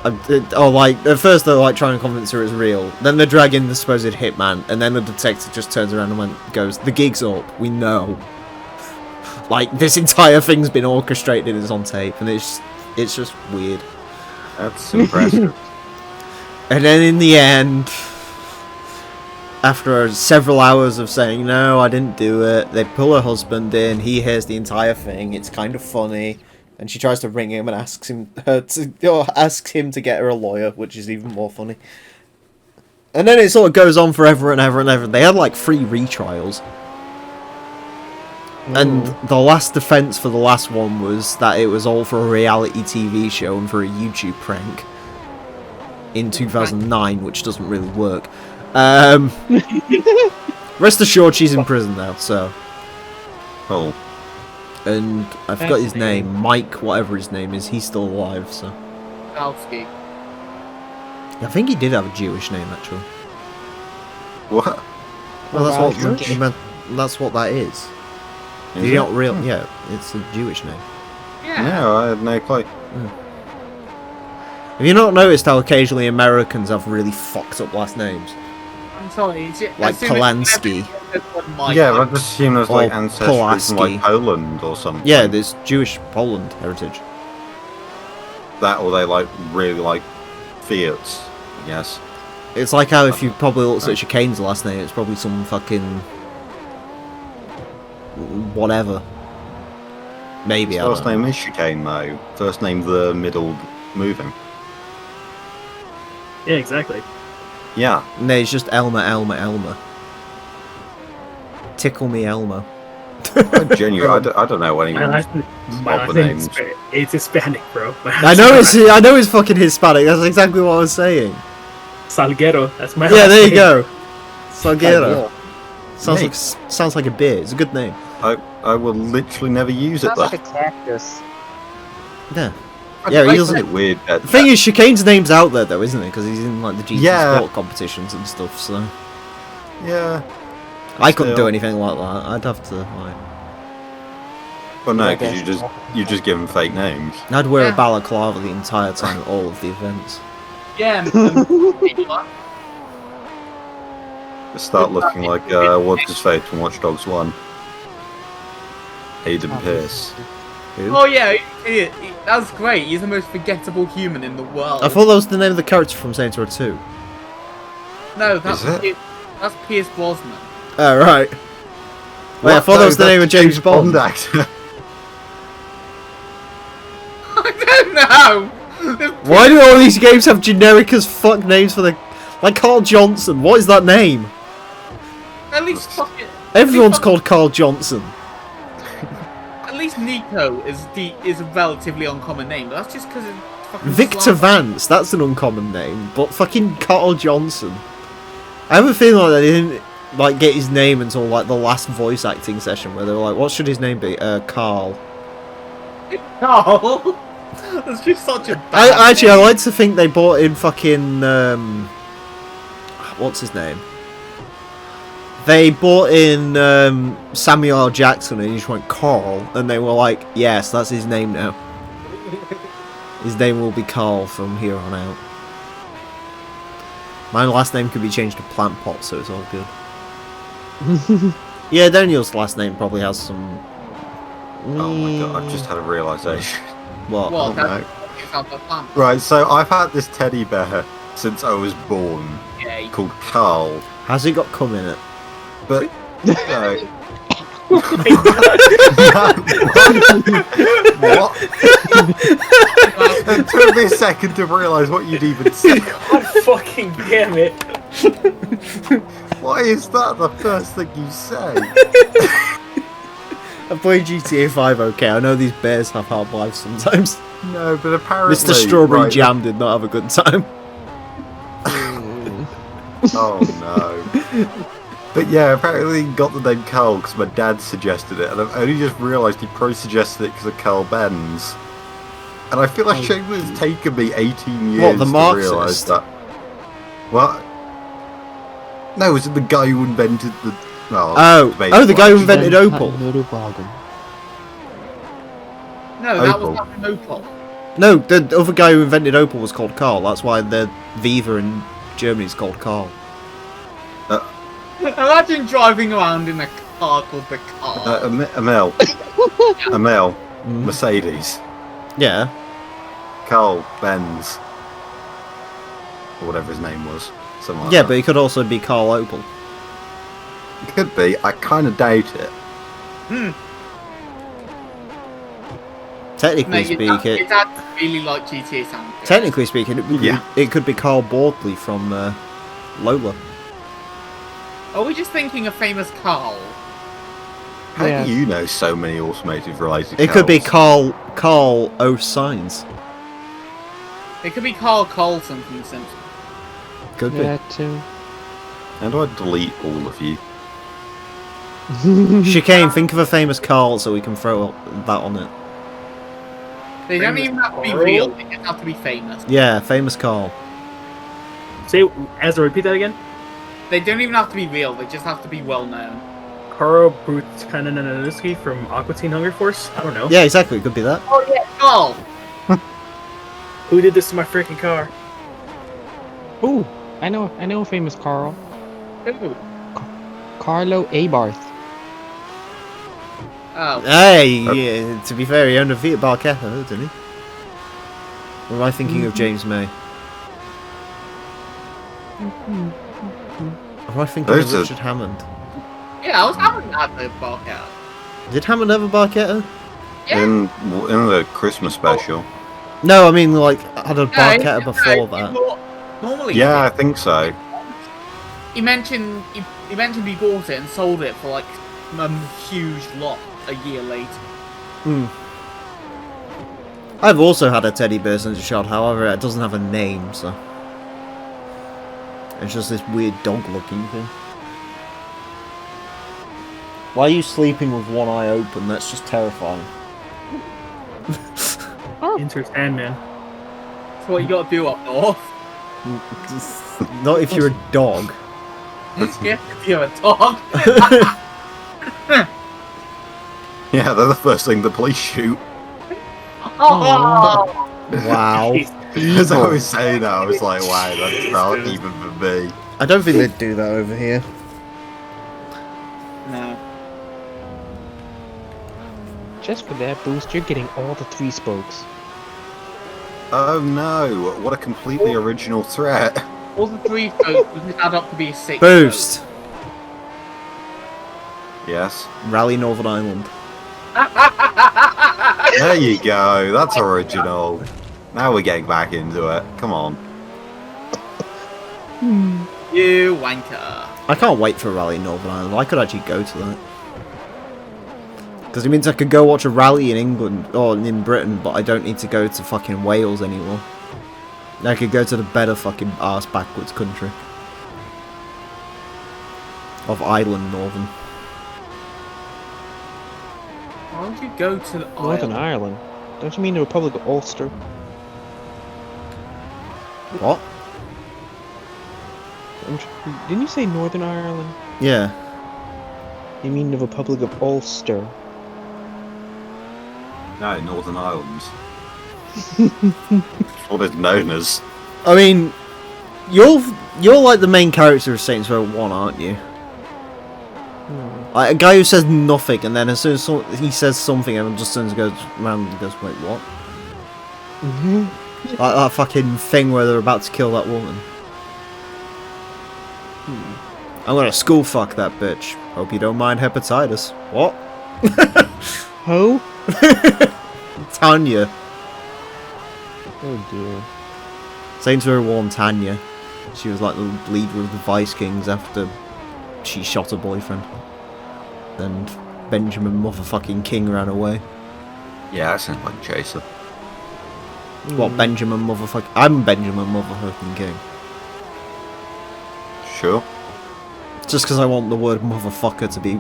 Like at first they're like trying to convince her it's real. Then they drag in the supposed hitman, and then the detective just turns around and goes, the gig's up. We know. Like this entire thing's been orchestrated, it's on tape, and it's just weird. That's impressive. And then in the end, after several hours of saying, no, I didn't do it, they pull her husband in, he hears the entire thing, it's kind of funny, and she tries to ring him and asks him to get her a lawyer, which is even more funny. And then it sort of goes on forever and ever and ever. They had like 3 retrials. And the last defense for the last one was that it was all for a reality TV show and for a YouTube prank in 2009, which doesn't really work. Rest assured, she's in prison now. So, Cool. and I forgot his name, Mike, whatever his name is. He's still alive. So, Kalski. I think he did have a Jewish name actually. What? Well, Wow. that's what that is. Is You're it? not real. Yeah, it's a Jewish name. Yeah. No, I had no clue. Have you not noticed how occasionally Americans have really fucked up last names? I'm sorry. It's just, Like Polanski. Yeah, I just assumed there's like Or ancestry from Pulaski. like Poland or something. Yeah, there's Jewish Poland heritage. That or they like really like Fiats, I guess. It's like how if you probably looked at Chicane's last name, it's probably some fucking whatever. Maybe I First don't know. name is Chicane though. First name the middle moving. Yeah, exactly. Yeah. No, it's just Elmer. Tickle me, Elmo. Genuinely, I don't know My anyone. last, my last Proper name names. it's Hispanic, bro. I know it's fucking Hispanic. That's exactly what I was saying. Salguero. That's my Yeah, last there you name. go. Salguero. Mate. Sounds like a beer. It's a good name. I will literally never use it Sounds though. like a cactus. Yeah. Yeah, he I doesn't. find it weird. The thing is, Chicane's name's out there though, isn't it? Because he's in like the GT Yeah. Sport competitions and stuff. So Yeah. I couldn't do Still. anything like that. I'd have to like. Well, no, I because guess. you just give them fake names. I'd wear Yeah. a balaclava the entire time at all of the events. Yeah. Start looking like what's his face from Watch Dogs 1. Aiden Pierce. Who? Oh yeah, that's great. He's the most forgettable human in the world. I thought that was the name of the character from Saints Row 2. No, that's Is it? that's Pierce Brosnan. Oh right. Wait, I thought that was the name of James Bond. actor. I don't know. Why do all these games have generic as fuck names for the... Like Carl Johnson. What is that name? At least fucking. Everyone's called Carl Johnson. At least Nico is a relatively uncommon name, but that's just because it's fucking. Victor Slavic. Vance, that's an uncommon name, but fucking Carl Johnson. I have a feeling like they didn't like get his name until like the last voice acting session where they were like, what should his name be? Carl. No, that's just such a. Bad I name. like to think they brought in fucking what's his name? They brought in Samuel L. Jackson and he just went Carl, and they were like, yes, that's his name now. His name will be Carl from here on out. My last name could be changed to Plant Pot, so it's all good. Yeah, Daniel's last name probably has some. Oh my god, I've just had a realisation. What? Well, Oh, that's no. sounds like fun. Right, so I've had this teddy bear since I was born, Yay. called Carl, Has it got cum in it? but no. What? It took me a second to realise what you'd even said. God fucking damn it. Why is that the first thing you say? I played GTA 5, okay. I know these bears have hard lives sometimes. No, but apparently... Mr. Strawberry right, Jam did not have a good time. Oh no. But yeah, apparently he got the name Carl because my dad suggested it, and I've only just realised he probably suggested it because of Carl Benz. And I feel like it's taken me 18 years What, the to Marxist? realise that. What? No, was it the guy who invented the... The guy who invented Opel. No, that Opel. was not an Opel. No, the other guy who invented Opel was called Carl. That's why the Viva in Germany is called Carl. Imagine driving around in a car called the car. Amel. Mercedes. Yeah. Carl Benz. Or whatever his name was. Something like Yeah, that. but he could also be Carl Opel. Could be. I kind of doubt it. Technically Mate, your speaking, dad really like GTA San Andreas. technically speaking, Yeah. it could be Carl Bordley from Lola. Are we just thinking a famous Carl? How Yeah. do you know so many automotive related It could be Carls? Carl O'Signs. It could be Carl Coulson from The Simpsons. Could Yeah, too. How do I delete all of you? be. Chicane, think of a famous Carl so we can throw that on it. They don't Famous even have to be Carl? real, they just have to be famous. Yeah, famous Carl. Say, Ezra, repeat that again. They don't even have to be real, they just have to be well known. Carl Brutanowski from Aqua Teen Hunger Force? I don't know. Yeah, exactly. It could be that. Oh yeah, Carl! Who did this to my freaking car? Ooh, I know a famous Carl. Who? Carlo Abarth. Oh. Hey, yeah, to be fair, he undefeated Barquetta, didn't he? Or am I thinking of James May? Or am I thinking Those of are- Richard Hammond? Yeah, I was having that the bark out. Did Hammond have a Barquetta? Yeah. In the Christmas special. No, I mean, like, had a No, Barquetta before that. Normally, Yeah, I think so. he mentioned he mentioned he bought it and sold it for like a huge lot a year later. I've also had a teddy bear since a child, however, it doesn't have a name, so. It's just this weird dog looking thing. Why are you sleeping with one eye open? That's just terrifying. Entertain, man. That's what you got to do up north. Not if you're a dog. Yeah, if you're a dog. Yeah, they're the first thing the police shoot. Oh, Wow. As I was saying that, I was like, wow, that's not even for me. I don't think they'd do that over here. no. Just for that boost, you're getting all the 3 spokes. Oh no, what a completely original threat. All the 3 folks would add up to be a 6. Boost! Yes. Rally Northern Ireland. There you go, that's original. Now we're getting back into it. Come on. You wanker. I can't wait for a rally in Northern Ireland. I could actually go to that. Because it means I could go watch a rally in England, or in Britain, but I don't need to go to fucking Wales anymore. I could go to the better fucking arse backwards country. Of Ireland, Northern. Why would you go to the Northern island? Ireland. Don't you mean the Republic of Ulster? What? Didn't you say Northern Ireland? Yeah. You mean the Republic of Ulster? No, Northern Ireland. That's what it's known as. I mean, you're like the main character of Saints Row 1, aren't you? Like a guy who says nothing, and then as soon as he says something, and just turns and goes around and goes, "Wait, what?" Like that fucking thing where they're about to kill that woman. I'm gonna school fuck that bitch. Hope you don't mind hepatitis. What? Who? Tanya. Oh dear. Saints Row 1 Tanya. She was like the leader of the Vice Kings after she shot her boyfriend. And Benjamin motherfucking King ran away. Yeah, that sounds like Jason. What, Benjamin motherfucking... I'm Benjamin motherfucking King. Sure. Just because I want the word motherfucker to be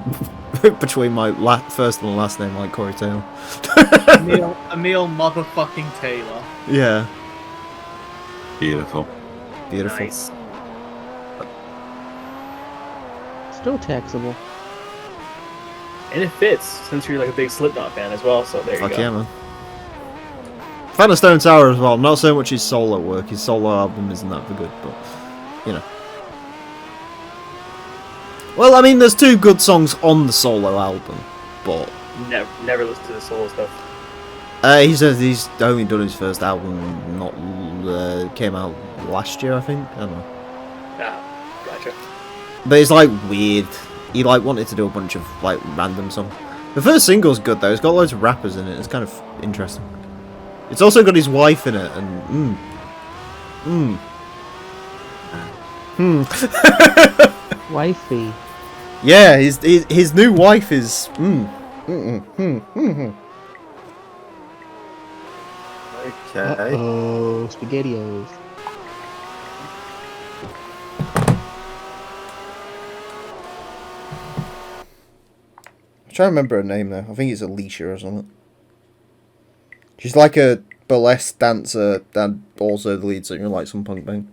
between my first and last name like Corey Taylor. Emil motherfucking Taylor. Yeah. Beautiful. Beautiful. Nice. Still taxable. And it fits, since you're like a big Slipknot fan as well, so there you Fuck go. yeah, man. Fan of Stone Sour as well. Not so much his solo work. His solo album isn't that good, but, you know. Well, I mean, there's 2 good songs on the solo album, but... Never listen to the solo stuff. He says he's only done his first album, came out last year, I think. I don't know. Ah, gotcha. But it's like weird. He like wanted to do a bunch of like random songs. The first single's good though. It's got loads of rappers in it. It's kind of interesting. It's also got his wife in it, and Wifey. yeah, his new wife is Okay. Oh, SpaghettiOs. I'm trying to remember her name though. I think it's Alicia or something. She's like a burlesque dancer and also the lead singer of like some punk band.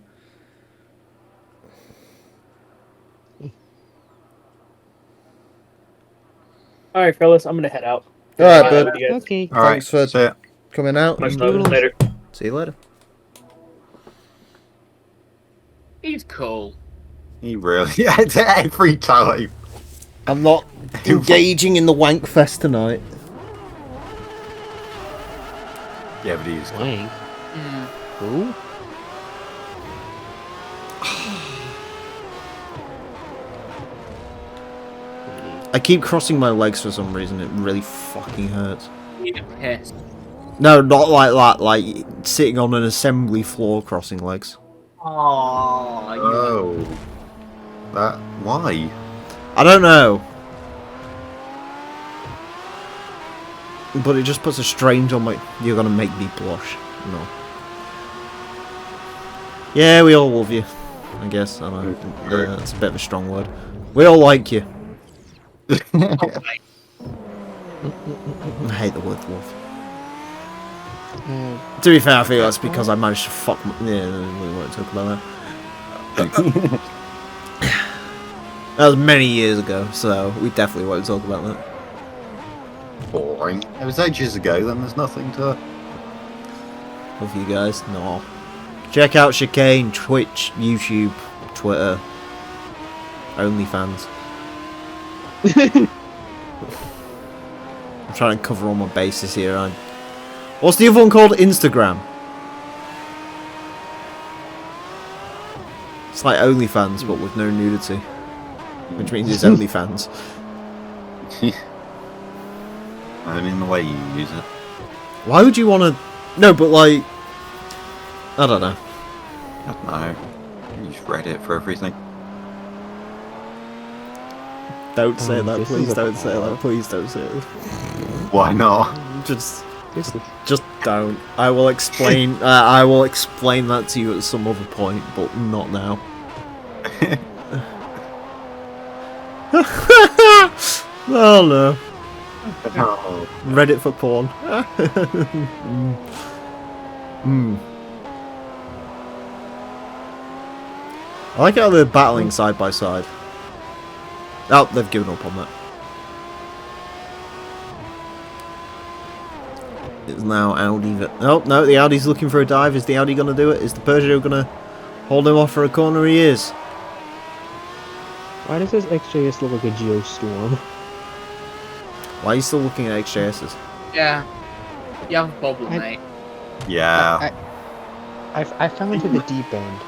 Alright, fellas, I'm gonna head out. Alright, Bye, bud. love you guys. Okay. Alright, Thanks for see ya. coming out. Much and love. Later. See you later. He's cool. He really... every time. I'm not engaging in the wank fest tonight. Yeah, but he's... Wank. Mm. Who? I keep crossing my legs for some reason. It really fucking hurts. He's pissed. No, not like that. Like sitting on an assembly floor crossing legs. Aww, you Oh. That... Why? I don't know. But it just puts a strain on my... You're gonna make me blush. No. Yeah, we all love you. I guess. I don't know. That's a bit of a strong word. We all like you. okay. I hate the word love. To be fair, I feel that's because I managed to fuck my... Yeah, we won't talk about that. That was many years ago, so we definitely won't talk about that. Boring. It was ages ago, then there's nothing to... Love you guys. No. Check out Chicane, Twitch, YouTube, Twitter, OnlyFans. I'm trying to cover all my bases here. What's the other one called? Instagram. It's like OnlyFans, but with no nudity. Which means it's OnlyFans. I mean, the way you use it. Why would you want to... No, but like... I don't know. I don't know. Reddit for everything. Don't say that, this please. is a Don't say car. that. Please don't say it. Why not? Just This is don't. I will explain. I will explain that to you at some other point, but not now. Oh no. Oh, Reddit for porn. I like how they're battling side by side. Oh, they've given up on that. It's now Audi. Oh, no, the Audi's looking for a dive. Is the Audi going to do it? Is the Peugeot going to hold him off for a corner? He is. Why does this XJS look like a Geostorm? Why are you still looking at XJS's? Yeah. You have a problem, I- mate. yeah. I fell into the deep end.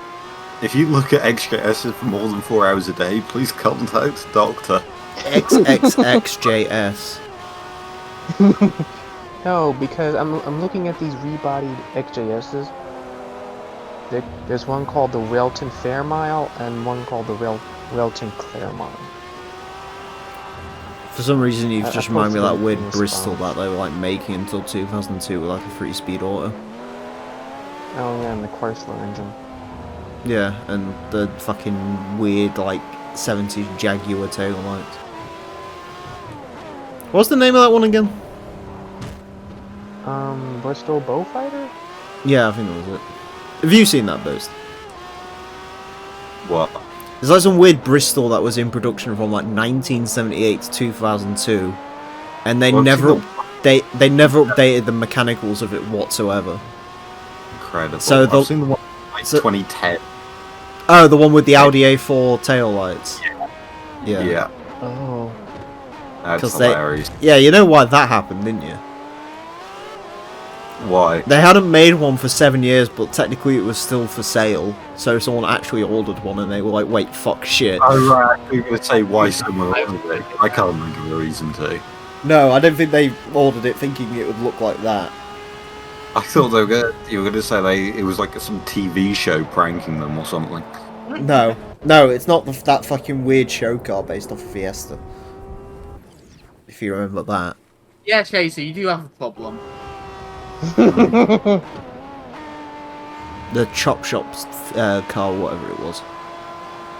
If you look at XJS for more than 4 hours a day, please contact Doctor. XXXJS. No, because I'm looking at these rebodied XJS's. There's one called the Railton Fairmile and one called the Railton Claremont. For some reason, you've I just reminded me of that posted weird it in Bristol response. that they were like making until 2002 with like a 3-speed auto. Oh yeah, and the Chrysler engine. Yeah, and the fucking weird like 70s Jaguar tail lights. What's the name of that one again? Bristol Bowfighter? Yeah, I think that was it. Have you seen that boost? What? There's like some weird Bristol that was in production from like 1978 to 2002, and they Well, never you know- they never updated the mechanicals of it whatsoever. Incredible. So the- I've seen the one like so- 2010. Oh, the one with the Audi A4 tail lights. Yeah. Yeah, Oh. that's 'Cause they- hilarious. Yeah, you know why that happened, didn't you? Why? They hadn't made one for 7 years, but technically it was still for sale. So someone actually ordered one, and they were like, "Wait, fuck shit." Oh right, you were going to say why someone ordered it. I can't think of a reason to. No, I don't think they ordered it thinking it would look like that. I thought you were going to say it was like some TV show pranking them or something. No, it's not that fucking weird show car based off of Fiesta. If you remember that. Yeah, Chaser, you do have a problem. The Chop Shop's car, whatever it was.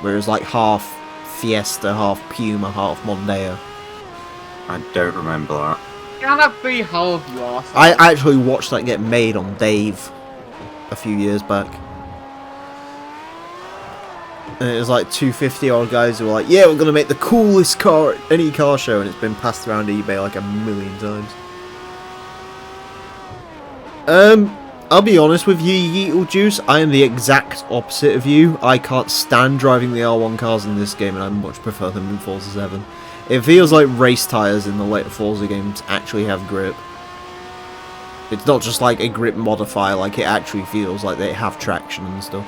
Where it was like half Fiesta, half Puma, half Mondeo. I don't remember that. Can that be how you are? I actually watched that get made on Dave a few years back. And it was like 250-odd guys who were like, "Yeah, we're going to make the coolest car at any car show," and it's been passed around eBay like a million times. I'll be honest with you, Yeetle Juice, I am the exact opposite of you. I can't stand driving the R1 cars in this game, and I much prefer them in Forza 7. It feels like race tyres in the later Forza games actually have grip. It's not just like a grip modifier, like it actually feels like they have traction and stuff.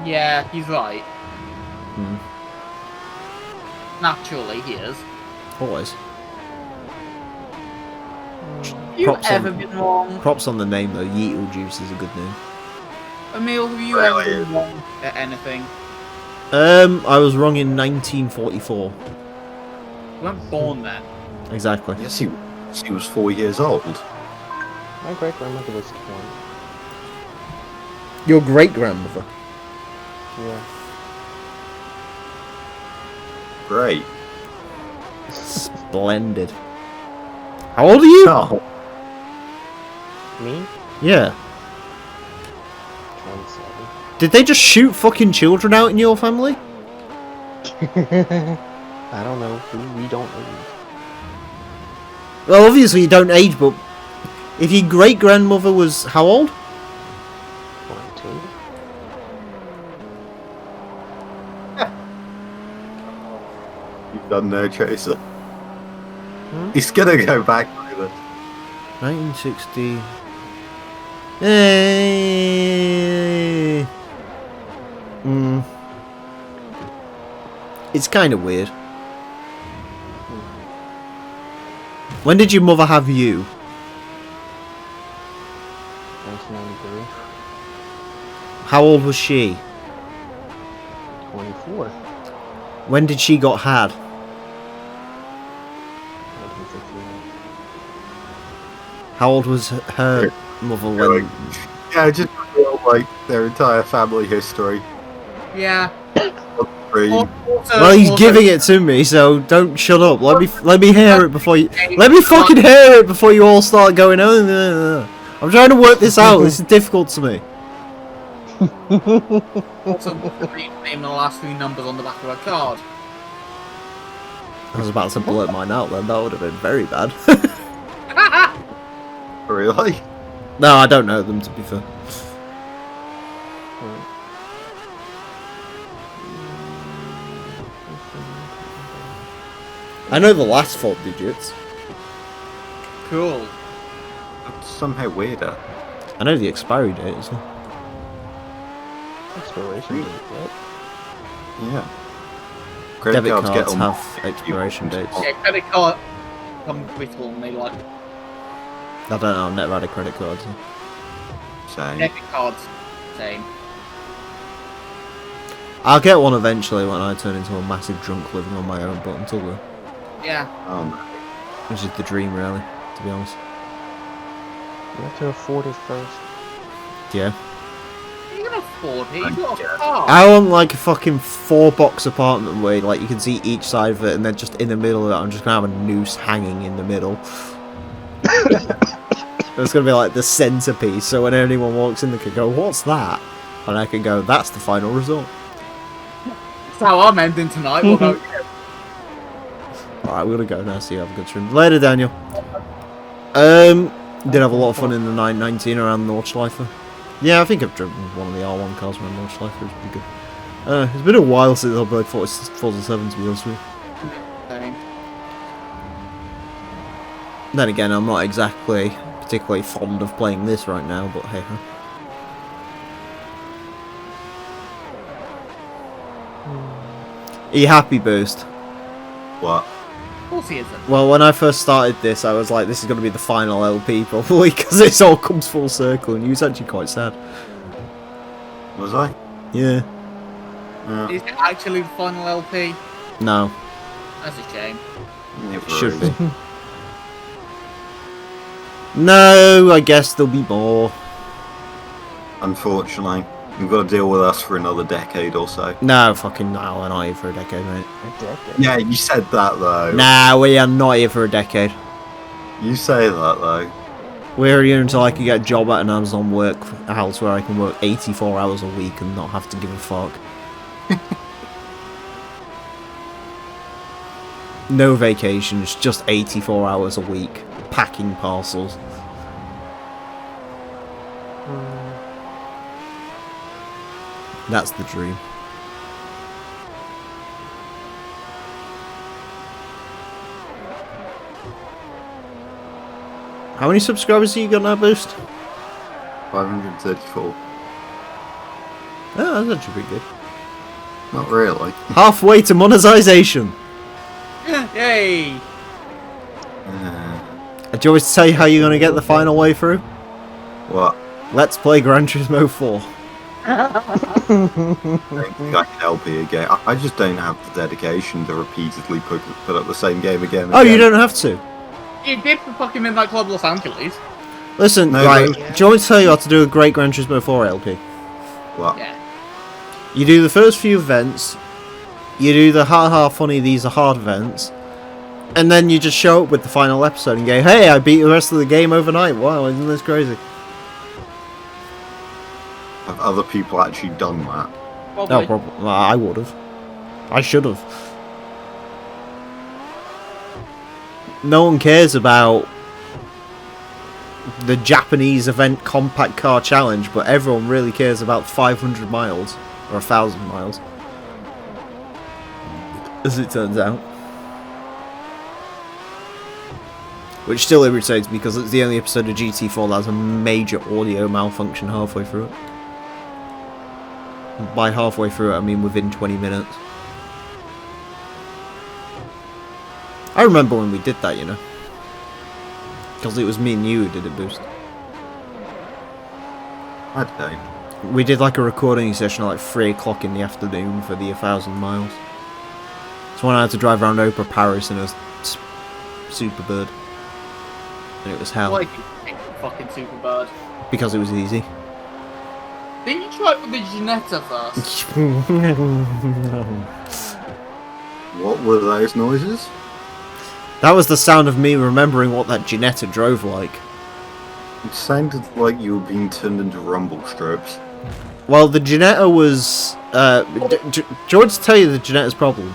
Yeah, he's right. Hmm. Naturally, he is. Always. You Props on- ever been wrong? Props on the name though, Yeetle Juice is a good name. Emil, have you Really? ever been wrong at anything? I was wrong in 1944. You weren't born then. Exactly. Yes, he was 4 years old. My great grandmother was 20. Your great-grandmother? Yeah. Great. Splendid. How old are you? Oh, Me? Yeah. 27. Did they just shoot fucking children out in your family? I don't know. We don't age. Well, obviously you don't age, but if your great-grandmother was how old? 22. you've done no chaser. He's gonna go back to this. 1960. Eh. It's kind of weird. When did your mother have you? 1993. How old was she? 24. When did she got had? 1969. How old was her mother Really? when? Yeah, I just feel like their entire family history. Yeah. Dream. Well, he's giving it to me, so don't shut up. Let me hear it before you. Let me fucking hear it before you all start going. Oh, I'm trying to work this out. This is difficult to me. Also, name and the last few numbers on the back of a card. I was about to blurt mine out then. That would have been very bad. Really? No, I don't know them, to be fair. I know the last 4 digits. Cool. That's somehow weirder. I know the expiry date as well. Expiration date, what? Yeah. Credit Debit cards cards get have expiration dates. Yeah, credit card come with one. They like I don't know, I've never had a credit card. So. Same. debit cards. Same. I'll get one eventually when I turn into a massive drunk living on my own, but until then, Yeah. which is the dream really, to be honest. You have to afford it first. Yeah. You can afford it. You've got a car. I want like a fucking 4-box apartment where like you can see each side of it, and then just in the middle of it, I'm just gonna have a noose hanging in the middle. It's gonna be like the centerpiece, so when anyone walks in, they can go, "What's that?" And I can go, "That's the final result." That's how I'm ending tonight. What about you? Alright, we're gonna go now, so you have a good stream. Later, Daniel. Did have a lot of fun in the 919 around Nordschleife. Yeah, I think I've driven one of the R1 cars around Nordschleife. It was pretty good. It's been a while since I've played Forza 7, to be honest with you. Same. Then again, I'm not exactly particularly fond of playing this right now, but hey ho. Are you happy, Boost? What? Of course he isn't. Well, when I first started this, I was like, this is going to be the final LP, probably, because it all comes full circle, and you was actually quite sad. Was I? Yeah. Is it actually the final LP? No. That's a shame. Never Should is. be. No, I guess there'll be more. Unfortunately, you've got to deal with us for another decade or so. No, fucking no, we're not here for a decade, mate. A decade. Yeah, you said that though. Nah, we are not here for a decade. You say that though. We're here until I can get a job at an Amazon work house where I can work 84 hours a week and not have to give a fuck. No vacations, just 84 hours a week, packing parcels. That's the dream. How many subscribers have you got now, Boost? 534. Oh, that's actually pretty good. Not really. Halfway to monetization. Yay! Do you want me to tell you how you're going to get the final way through? What? Let's play Gran Turismo 4. I think I can help you again. I just don't have the dedication to repeatedly put up the same game again and Oh, you again. don't have to. You did for fucking Midnight Club Los Angeles. Listen, No, right, but- do you want me to tell you how to do a great Gran Turismo 4 LP? What? Yeah. You do the first few events, you do the ha funny, these are hard events, and then you just show up with the final episode and go, hey, I beat the rest of the game overnight. Wow, isn't this crazy? Have other people actually done that? Probably. No problem. Well, I would have. I should have. No one cares about the Japanese event compact car challenge, but everyone really cares about 500 miles or 1,000 miles, as it turns out. Which still irritates me because it's the only episode of GT4 that has a major audio malfunction halfway through it. By halfway through it, I mean within 20 minutes. I remember when we did that, you know. Because it was me and you who did it, Boost. I don't. We did like a recording session at like 3 o'clock in the afternoon for the 1,000 miles. So when I had to drive around Opera Paris in a Superbird. And it was hell. Why did you pick the fucking Superbird? Because it was easy. Didn't you try it with the Ginetta first? What were those noises? That was the sound of me remembering what that Ginetta drove like. It sounded like you were being turned into rumble strips. Well, the Ginetta was... do you want to tell you the Ginetta's problem?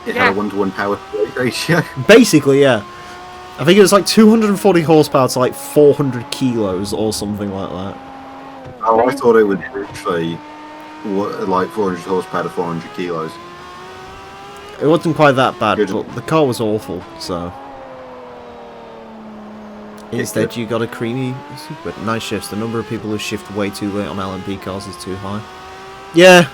It had a 1-to-1 power to weight ratio. Basically, yeah. I think it was like 240 horsepower to like 400 kilos or something like that. Oh, I thought it would actually like 400 horsepower to 400 kilos. It wasn't quite that bad, Good. but the car was awful, so... Instead, you got a creamy Super. Nice shifts. The number of people who shift way too late on LMP cars is too high. Yeah.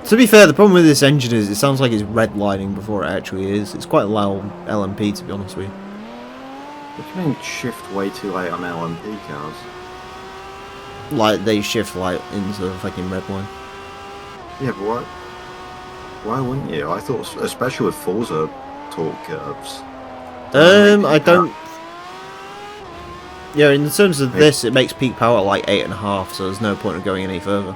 To be fair, the problem with this engine is it sounds like it's redlining before it actually is. It's quite loud LMP, to be honest with you. What do you mean shift way too late on LMP cars? Like, they shift like into the fucking redline. Yeah, but why wouldn't you? I thought, especially with Forza torque curves. I don't... Yeah, in terms of this, it makes peak power like 8.5, so there's no point in going any further.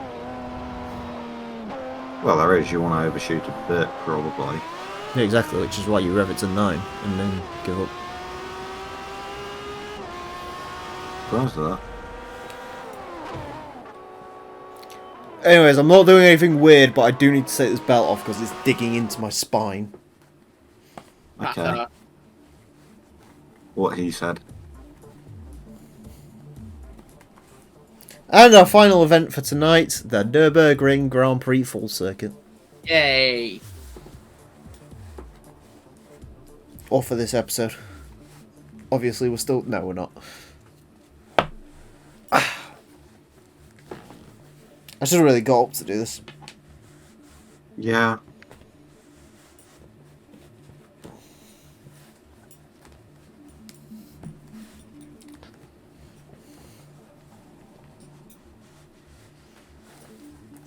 Well, there is. You want to overshoot a bit, probably. Yeah, exactly, which is why you rev it to 9 and then give up. Where's that? Anyways, I'm not doing anything weird, but I do need to take this belt off because it's digging into my spine. Okay. What he said. And our final event for tonight, the Nürburgring Grand Prix Full Circuit. Yay! Or for this episode. Obviously, we're still... No, we're not. I should have really got up to do this. Yeah.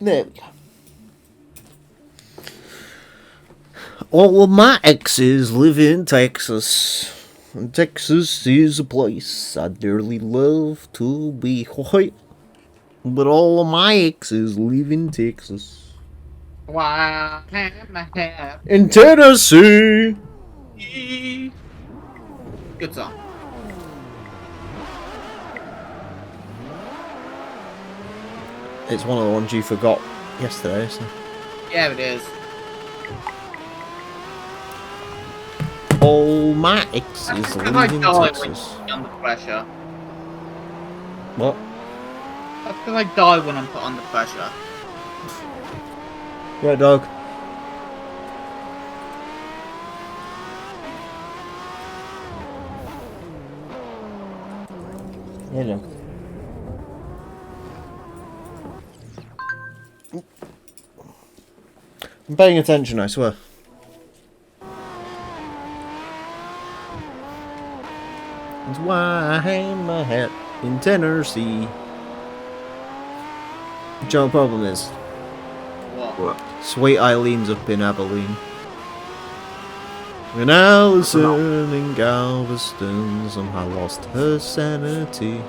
There we go. All of my exes live in Texas. And Texas is a place I'd dearly love to be white. But all of my exes live in Texas. Wow. In Tennessee! Good song. It's one of the ones you forgot yesterday, so... Yeah, it is. All my exes Because I live in die when Texas. you're under pressure. What? That's because I die when I'm put under pressure. Right, dog. Hello. I'm paying attention, I swear. That's why I hang my hat in Tennessee. The general problem is, What? What? Sweet Eileen's up in Abilene. And Alison in Galveston somehow lost her sanity.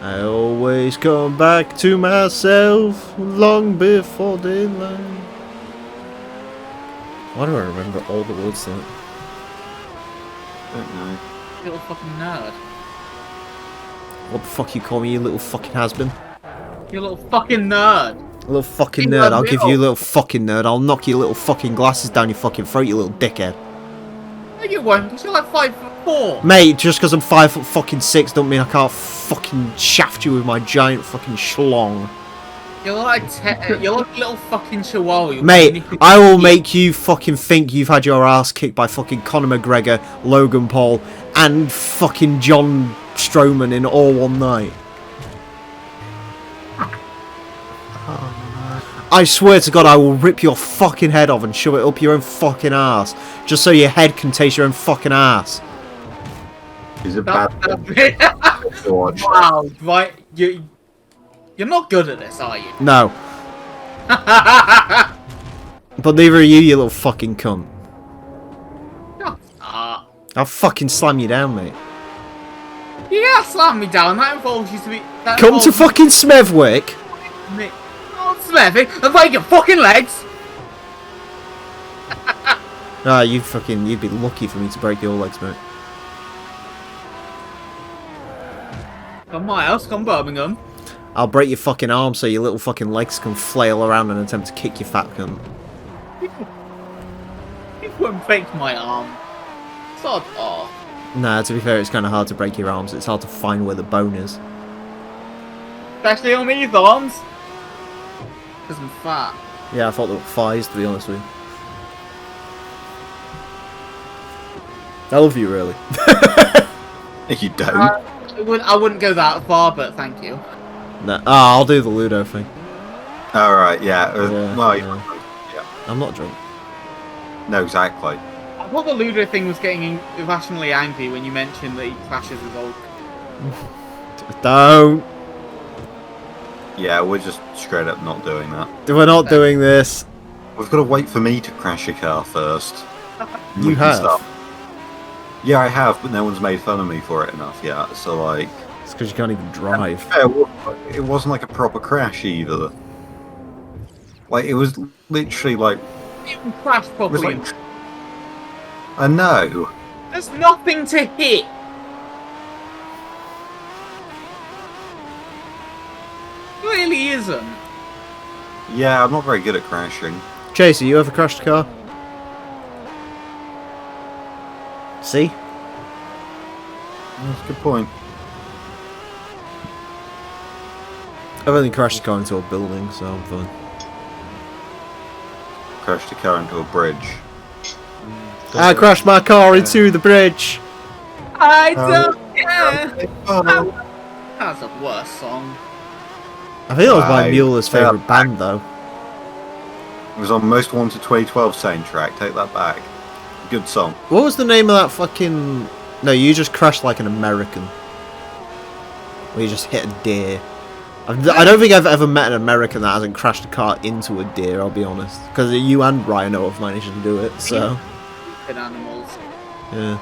I always come back to myself long before daylight. Why do I remember all the words to it? Don't know. You little fucking nerd. What the fuck you call me, you little fucking has-been? You little fucking nerd. A little fucking In nerd, the I'll give you a middle. little fucking nerd. I'll knock your little fucking glasses down your fucking throat, you little dickhead. No, you won't, because you're like 5'4". Mate, just because I'm 5'6" don't mean I can't fucking shaft you with my giant fucking schlong. You're like you're like a little fucking chihuahua. You're Mate, nipping I will your make you fucking think you've had your ass kicked by fucking Conor McGregor, Logan Paul, and fucking John Strowman in all one night. I swear to God, I will rip your fucking head off and shove it up your own fucking ass, just so your head can taste your own fucking ass. He's a bad teeth. to watch. Wow, right? You're not good at this, are you? No. But neither are you, you little fucking cunt. I'll fucking slam you down, mate. Yeah, slam me down. That involves you to be. Come to fucking Smethwick. Oh, Smethwick, and break your fucking legs. Ah, you'd be lucky for me to break your legs, mate. Come my house, come Birmingham. I'll break your fucking arm so your little fucking legs can flail around and attempt to kick your fat cunt. You wouldn't break my arm. Sod off. Nah, to be fair, it's kind of hard to break your arms. It's hard to find where the bone is. Especially on these arms. Because I'm fat. Yeah, I thought they were thighs, to be honest with you. I love you, really. You don't. I wouldn't go that far, but thank you. Nah, I'll do the Ludo thing. Alright, yeah. Yeah, Well, yeah. I'm not drunk. no, exactly. I thought the Ludo thing was getting irrationally angry when you mentioned that he crashes his old. Don't. Yeah, we're just straight up not doing that. We're not doing this. We've got to wait for me to crash a car first. You We can have? start. Yeah, I have, but no one's made fun of me for it enough yet. So, like, It's because you can't even drive. it wasn't like a proper crash either. Like, it was literally like. You can crash It was properly. like. I know. There's nothing to hit. Really isn't. Yeah, I'm not very good at crashing. Chaser, you ever crashed a car? See? That's a good point. I've only crashed a car into a building, so I'm fine. Crashed a car into a bridge. I crashed my car into the bridge. I don't care. Oh. That's a worse song. I think that was my Right. Mueller's favourite band, though. It was on Most Wanted 2012 soundtrack. Take that back. Good song. What was the name of that fucking... No, you just crashed like an American. Where you just hit a deer. I don't think I've ever met an American that hasn't crashed a car into a deer, I'll be honest. Because you and Rhino have managed to do it, so... Good animals. Yeah.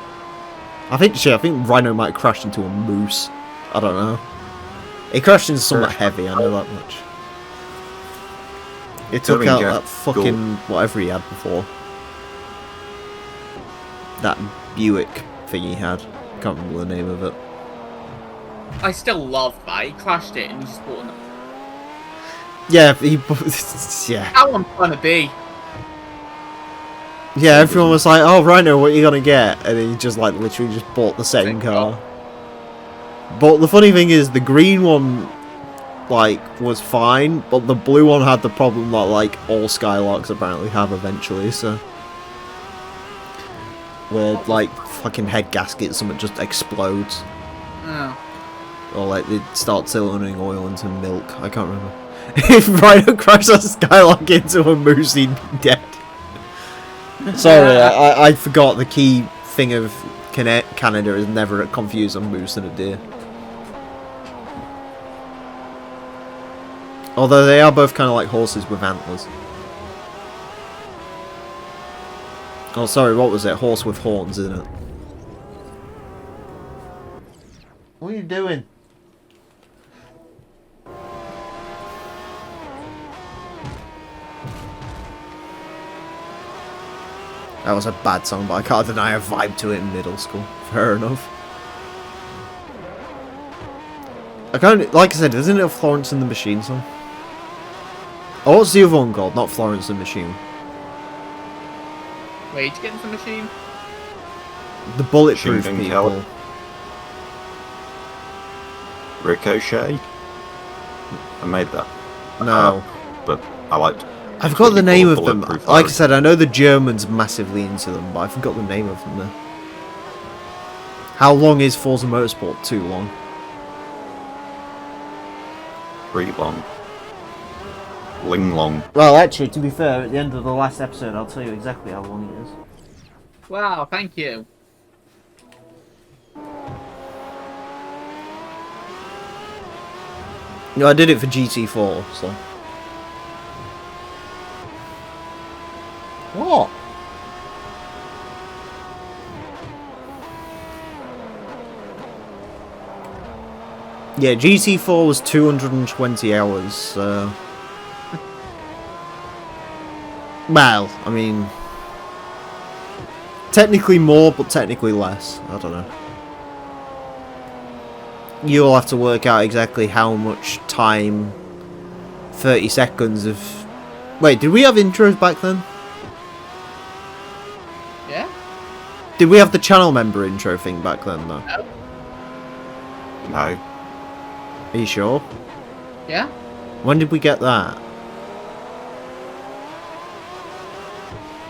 I think Rhino might have crashed into a moose. I don't know. He crashed into something heavy, I know that much. It took out that fucking whatever he had before. That Buick thing he had. Can't remember the name of it. I still love that. He crashed it and he just bought another. Yeah, he... yeah. How I'm trying to be. Yeah, everyone was like, oh, Rhino, what are you gonna get? And he just, like, literally just bought the same car. But the funny thing is, the green one, like, was fine, but the blue one had the problem that, like, all Skylarks apparently have eventually, so... Where, like, fucking head gasket, something just explodes. Oh. Or, like, they start turning oil into milk. I can't remember. If Rhino crashed a Skylark into a moose, he'd be dead. Sorry, I forgot the key thing of Canada is never confuse a moose and a deer. Although they are both kind of like horses with antlers. Oh, sorry, what was it? Horse with horns, isn't it? What are you doing? That was a bad song, but I can't deny a vibe to it in middle school. Fair enough. I kind of, like I said, isn't it a Florence and the Machine song? Oh, what's the other one called? Not Florence and the Machine. Rage Against the Machine? The Bulletproof Machine Gun people. Kelly. Ricochet. I made that. No. But I liked. I forgot the name of them. Bulletproof Like I Iron. said, I know the Germans massively into them, but I forgot the name of them there. How long is Forza Motorsport? Too long. Pretty long. Ling long. Well, actually, to be fair, at the end of the last episode, I'll tell you exactly how long it is. Wow, thank you. No, I did it for GT4, so. What? Yeah, GT4 was 220 hours, so... Well, I mean... Technically more, but technically less. I don't know. You'll have to work out exactly how much time 30 seconds of... Wait, did we have intros back then? Yeah? Did we have the channel member intro thing back then, though? No. Are you sure? Yeah? When did we get that?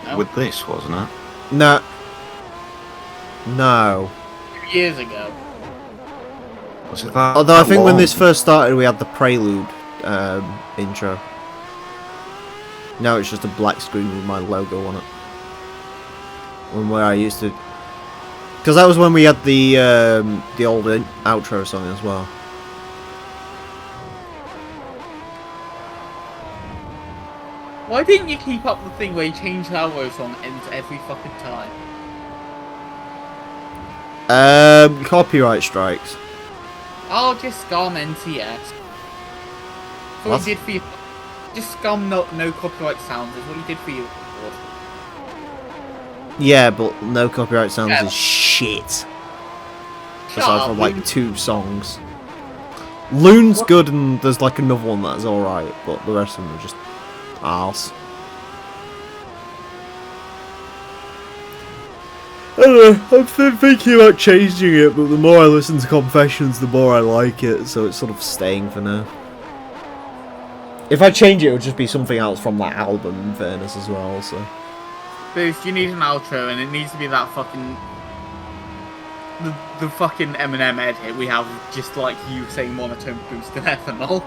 No. With this, wasn't it? No. No. 2 years ago. Was it that? Although I that think when long? this first started, we had the prelude intro. Now it's just a black screen with my logo on it. When where I used to, because that was when we had the old outro song as well. Why didn't you keep up the thing where you change the outro song ends every fucking time? Copyright strikes. I'll just scum NTS. That's what you did for you. Just scum no copyright sounds is what you did for you. Yeah, but no copyright sounds Yeah. is shit. Shut Aside up, from like Loon. 2 songs. Loon's good and there's like another one that's alright, but the rest of them are just arse. I don't know, I'm still thinking about changing it, but the more I listen to Confessions, the more I like it, so it's sort of staying for now. If I change it, it would just be something else from that album, in fairness, as well, so... Boost, you need an outro and it needs to be that fucking... The fucking Eminem edit we have just like you saying monotone boosted ethanol.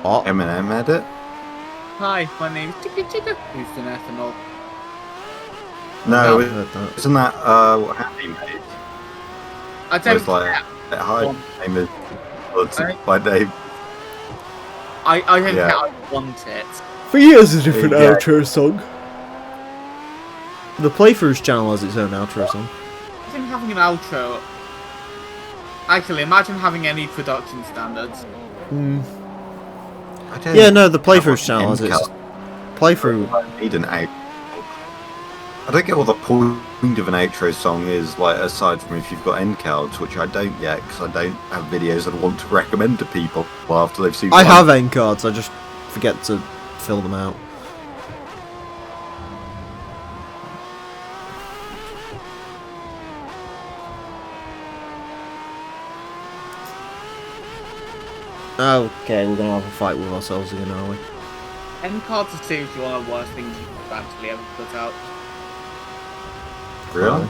What? Eminem edit? Hi, my name is Chicka Chicka boosted ethanol. No, I've heard that. isn't that what Happy made? I It don't was like, care. hi, Go on. my name is... Right. My name... I don't Yeah. care, I want it. For years, a different Yeah. outro song. The Playthroughs channel has its own outro song. Imagine having an outro. Actually, imagine having any production standards. I don't Yeah, no, the have Playthroughs an channel has end its... card. Playthrough... I need an outro. I don't get what the point of an outro song is, like, aside from if you've got end cards, which I don't yet, because I don't have videos that I want to recommend to people after they've seen I one. have end cards, I just forget to fill them out. Okay, we're gonna have a fight with ourselves again, are we? End cards are seriously one of the worst things you've actually ever put out. Really?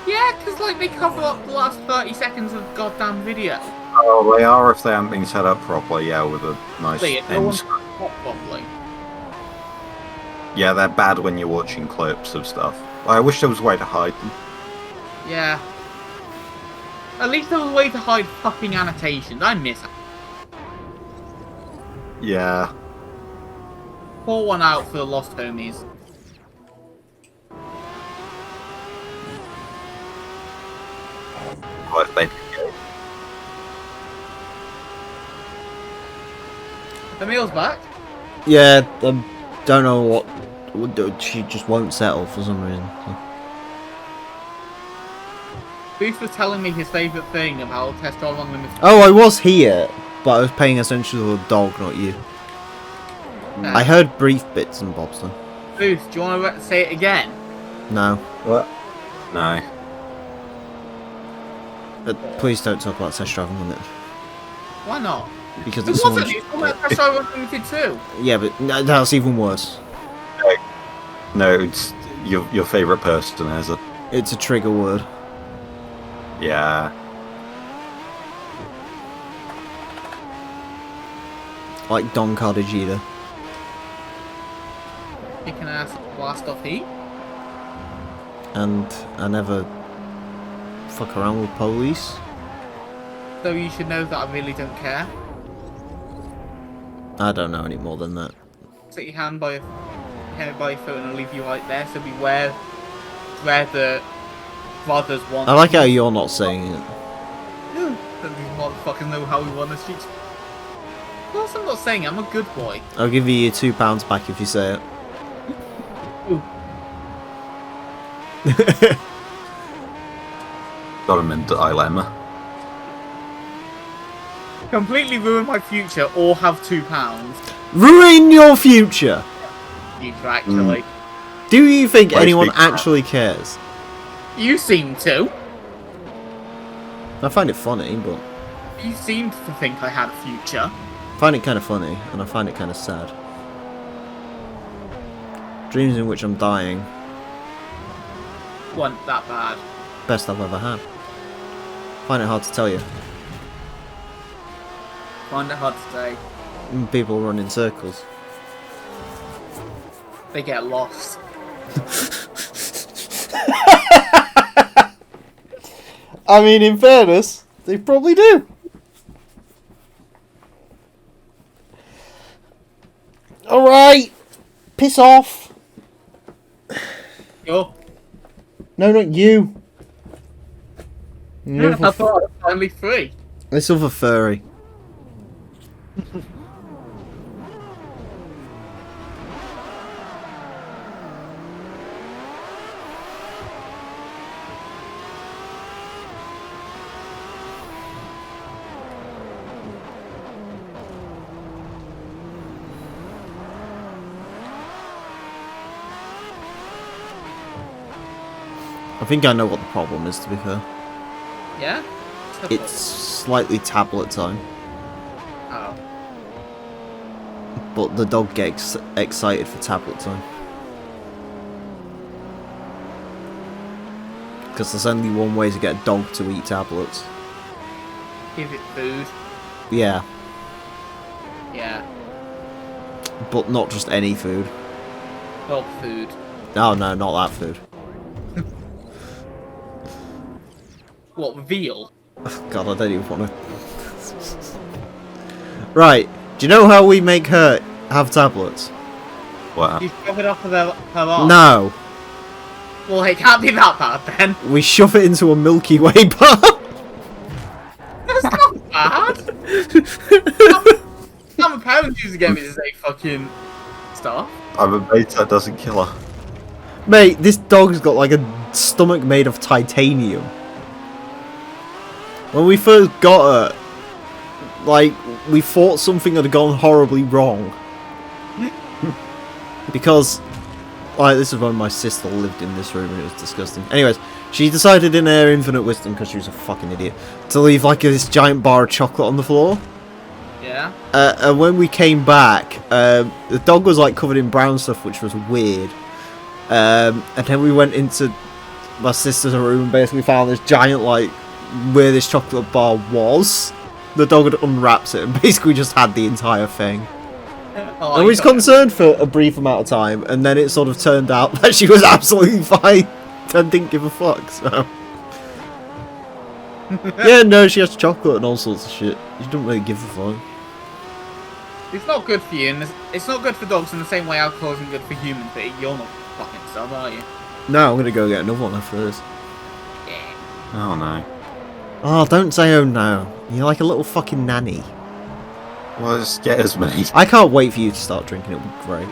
Yeah, because like they cover up the last 30 seconds of the goddamn video. Oh, they are if they haven't been set up properly, yeah, with a nice See it, no end one's screen. got properly. Yeah, they're bad when you're watching clips of stuff. I wish there was a way to hide them. Yeah. At least there was a way to hide fucking annotations. I miss it. Yeah. Pour one out for the lost homies. But they... The meal's back. Yeah, don't know what... She just won't settle for some reason. So. Booth was telling me his favourite thing about Test Drive Unlimited. Oh, I was here, but I was paying attention to the dog, not you. Nah. I heard brief bits and bobs though. Booth, do you want to say it again? No. What? No. Please don't talk about Test Drive Unlimited. Why not? Because It it's wasn't. someone... It's talking about Test Drive Unlimited too. Yeah, but that's even worse. No, it's your favourite person, has it? It's a trigger word. Yeah. Like Don Cartagena. You can ask blast off heat. And I never fuck around with police. though you should know that I really don't care. I don't know any more than that. Set your hand by your foot and I'll leave you right there, so beware where the brothers want. I like how you're not saying it. That these motherfuckers know how we run the streets. Of course I'm not saying it, I'm a good boy. I'll give you your £2 back if you say it. Ooh. Got him in dilemma. Completely ruin my future or have £2. Ruin your future! Future, actually. Do you think Wait, anyone speak for actually cares? You seem to. I find it funny, but You seemed to think I had a future. I find it kind of funny, and I find it kind of sad. Dreams in which I'm dying. Wasn't that bad. Best I've ever had. Find it hard to tell you. Find it hard to say. People run in circles. They get lost. I mean, in fairness, they probably do. Alright! Piss off! Yo. No, not you. I thought I was finally free. This other furry. I think I know what the problem is, to be fair. Yeah? It's slightly tablet time, Oh. but the dog gets excited for tablet time. Because there's only one way to get a dog to eat tablets. Give it food. Yeah, Yeah. but not just any food. Dog food. Oh no, not that food. What, veal? God, I don't even want to. Right, do you know how we make her have tablets? What? You shove it up her arm? No, Well, it can't be that bad then. we shove it into a Milky Way bar. That's not bad. My parents used to get me to say fucking stuff. I'm a bait that doesn't kill her. Mate, this dog's got like a stomach made of titanium. When we first got her, like, we thought something had gone horribly wrong. Because, like, this is when my sister lived in this room and it was disgusting. Anyways, she decided in her infinite wisdom, because she was a fucking idiot, to leave, like, this giant bar of chocolate on the floor. Yeah. And when we came back, the dog was, like, covered in brown stuff, which was weird. And then we went into my sister's room and basically found this giant, like, where this chocolate bar was. The dog had unwrapped it and basically just had the entire thing. Oh, I was concerned for a brief amount of time, and then it sort of turned out that she was absolutely fine and didn't give a fuck, so... Yeah, no, she has chocolate and all sorts of shit. She doesn't really give a fuck. It's not good for you, and it's not good for dogs in the same way alcohol isn't good for humans, but you're not fucking some, are you? No, I'm gonna go get another one after this. Yeah. Oh no. Oh, don't say oh no. You're like a little fucking nanny. Well, it scares me. I can't wait for you to start drinking, it'll be great.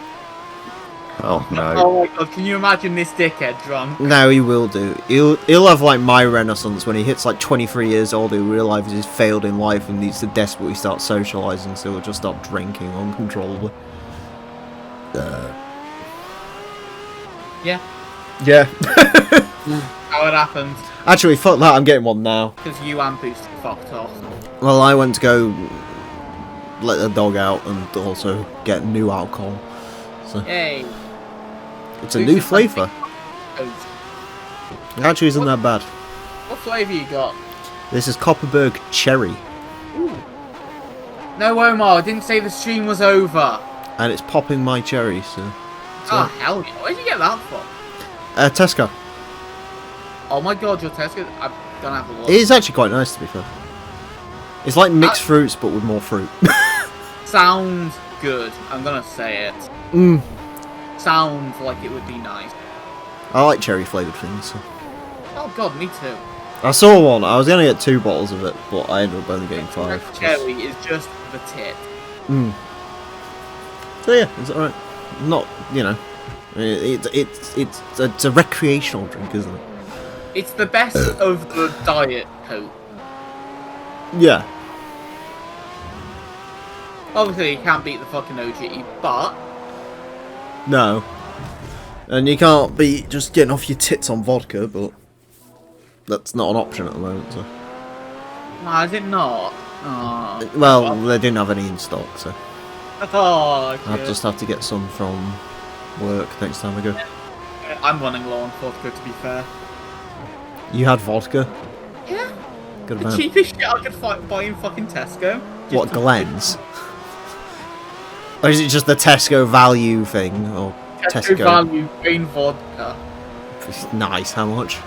Oh no. Oh my god, can you imagine this dickhead drunk? No, he will do. He'll have like my renaissance when he hits like 23 years old. He'll realise he's failed in life and needs to desperately start socialising, so he'll just start drinking uncontrollably. Yeah. Yeah. How it happened. Actually, fuck that, I'm getting one now. Because you and Boost fucked off. Well, I went to go let the dog out and also get new alcohol. So Yay. it's a new flavour. Oh, It actually isn't that bad. what flavour you got? This is Copperberg Cherry, No, Omar, I didn't say the stream was over. and it's popping my cherry, so... Oh, hell yeah. Where'd you get that from? Tesco. Oh my god, your Tesco. I'm gonna have a look. It is actually quite nice, to be fair. It's like mixed fruits, but with more fruit. Sounds good. I'm gonna say it. Mm. Sounds like it would be nice. I like cherry flavoured things. So. Oh god, me too. I saw one. I was going to get 2 bottles of it, but I ended up only getting 5. Cherry is just the tit. Mm. So yeah, it's alright. Not, you know, it's a recreational drink, isn't it? It's the best of the diet Coke. Yeah. Obviously, you can't beat the fucking OG, but No. And you can't be just getting off your tits on vodka, but that's not an option at the moment, so. no, is it not? Oh, Well, they didn't have any in stock, so oh I'll shit. just have to get some from work next time I go. I'm running low on vodka, to be fair. You had vodka? Yeah. Good The man. cheapest shit I could buy in fucking Tesco. What, Glenn's? Or is it just the Tesco value thing? Or Tesco Tesco? value green vodka. Nice, how much?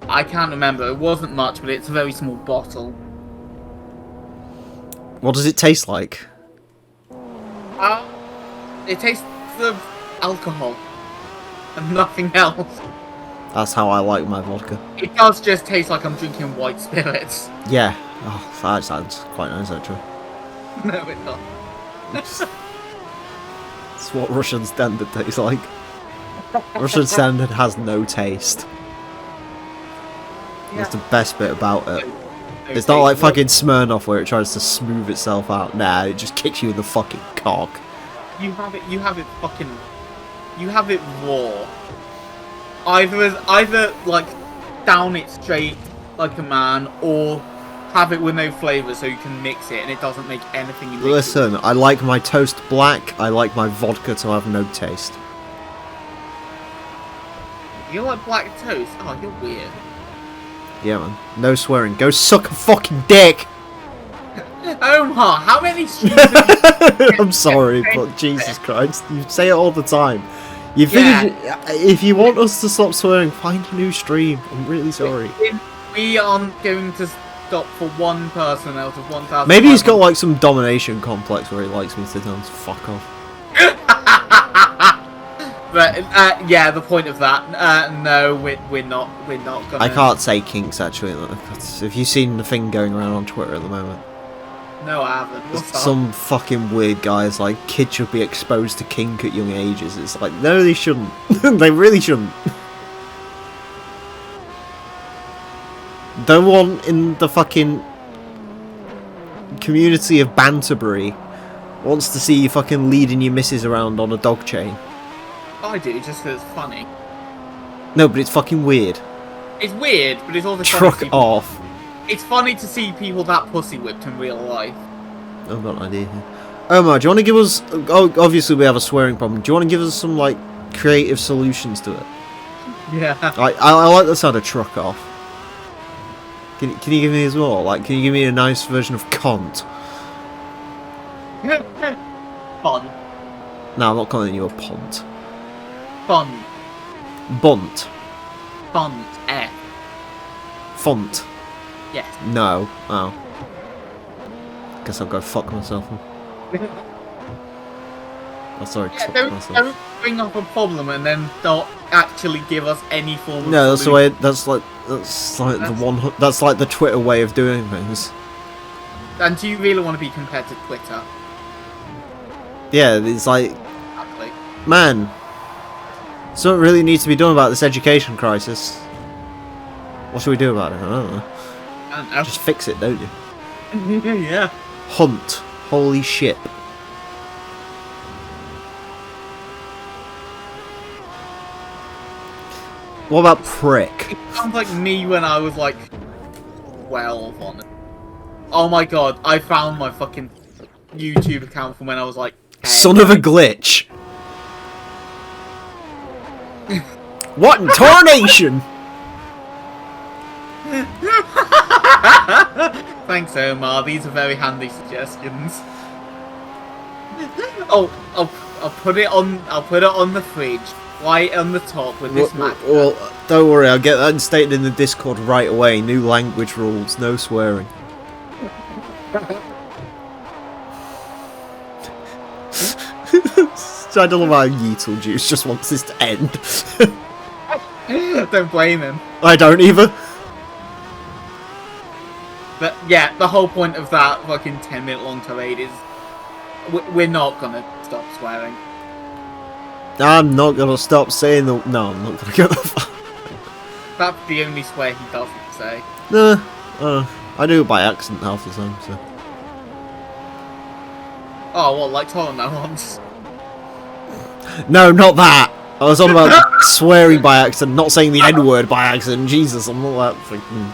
I can't remember. It wasn't much, but it's a very small bottle. What does it taste like? It tastes of alcohol and nothing else. That's how I like my vodka. It does just taste like I'm drinking white spirits. Yeah. Oh, that sounds quite nice, actually. No, it's not. It's what Russian Standard tastes like. Russian Standard has no taste. That's the best bit about it. It's not like fucking Smirnoff where it tries to smooth itself out. Nah, it just kicks you in the fucking cock. You have it fucking... You have it raw. Either like, down it straight like a man, or have it with no flavour so you can mix it and it doesn't make anything you mix it with. Listen, I like my toast black, I like my vodka to have no taste. You like black toast? Oh, you're weird. Yeah, man. No swearing. Go suck a fucking dick! Omar, how many streams have you... I'm sorry, but Jesus Christ, you say it all the time. You finish if you want us to stop swearing, find a new stream. I'm really sorry. We aren't going to stop for one person out of 1,000. Maybe he's got like some domination complex where he likes me to tell him to fuck off. But yeah, the point of that. No, we're not gonna. I can't say kinks actually. Have you seen the thing going around on Twitter at the moment? No, I haven't. What's up? Some fucking weird guys like kids should be exposed to kink at young ages. It's like no, they shouldn't. They really shouldn't. No one in the fucking community of Banterbury wants to see you fucking leading your missus around on a dog chain. I do, just 'cause it's funny. No, but it's fucking weird. It's weird, but it's also Truck funny. off. It's funny to see people that pussy whipped in real life. I've got an idea here. Omar, do you want to give us... Oh, obviously we have a swearing problem. Do you want to give us some, like, creative solutions to it? Yeah. I like the sound of truck off. Can you give me as well? Like, can you give me a nice version of cunt? Fun. No, I'm not calling you a pont. Fun. Bunt. Fun. Font. Yes. No. Oh. Guess I'll go fuck myself. Oh, sorry, Yeah, fuck don't myself. bring up a problem and then not actually give us any form of No, that's the solution. way. That's like the one. That's like the Twitter way of doing things. And do you really want to be compared to Twitter? Yeah, it's like, Exactly. man, something really needs to be done about this education crisis. What should we do about it? I don't know. I don't know. Just fix it, don't you? Yeah. Hunt. Holy shit. What about prick? It sounds like me when I was like 12 on it. Oh my god, I found my fucking YouTube account from when I was like 10. Son of a glitch. What in tarnation? Thanks, Omar. These are very handy suggestions. Oh, I'll put it on. I'll put it on the fridge, right on the top with this map. Well, don't worry, I'll get that instated in the Discord right away. New language rules, no swearing. So I don't know why Yeetle Juice just wants this to end. Don't blame him. I don't either. But yeah, the whole point of that fucking 10-minute long tirade is we're not gonna stop swearing. I'm not gonna stop saying the. No, I'm not gonna go that far. That's the only swear he doesn't say. No, I do it by accident half the time. So. Oh, well, like Torno once. No, not that. I was on about swearing by accident, not saying the N-word by accident. Jesus, I'm not that freaking.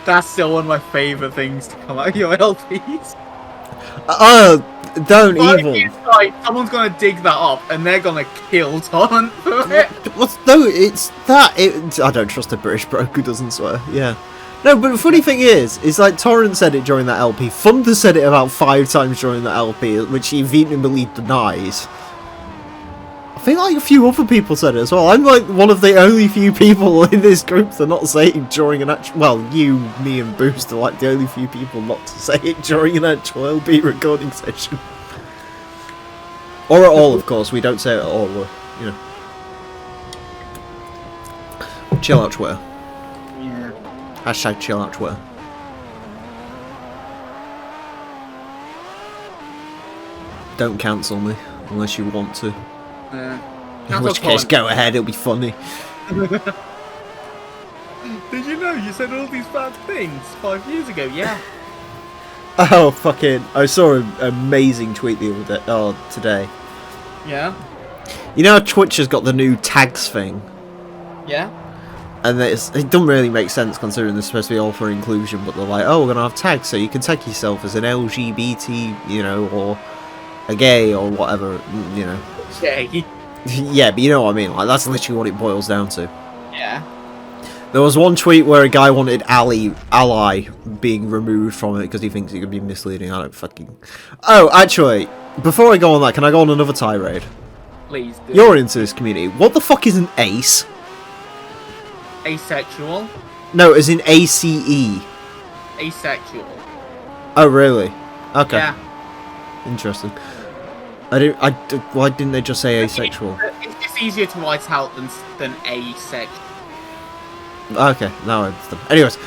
That's still one of my favourite things to come out of your LPs. Don't Like, even. it's like someone's gonna dig that up and they're gonna kill Torrent for it. No, it's that. I don't trust a British bloke who doesn't swear. Yeah. No, but the funny thing is like Torrent said it during that LP. Thunder said it about 5 times during that LP, which he vehemently denies. I think like a few other people said it as well. I'm like one of the only few people in this group that are not saying during an actual. Well, you, me, and Boost are like the only few people not to say it during an actual LP recording session. Or at all, of course. We don't say it at all. You know. Chill out, Twitter. Yeah. Hashtag chill out, Twitter. Don't cancel me unless you want to. In which case, go ahead, it'll be funny. Did you know you said all these bad things 5 years ago? Yeah. Oh, fucking. I saw an amazing tweet the other day. Today. Yeah. You know how Twitch has got the new tags thing? Yeah. And it doesn't really make sense considering they're supposed to be all for inclusion, but they're like, oh, we're going to have tags, so you can tag yourself as an LGBT, you know, or a gay, or whatever, you know. Gay. Yeah, but you know what I mean, like, that's literally what it boils down to. Yeah. There was one tweet where a guy wanted ally being removed from it because he thinks it could be misleading. I don't fucking... Oh, actually, before I go on that, can I go on another tirade? Please do. You're into this community. What the fuck is an ace? Asexual. No, as in ACE. Asexual. Oh, really? Okay. Yeah. Interesting. Why didn't they just say asexual? It's just easier to write out than asexual. Okay, now I understand. Anyways,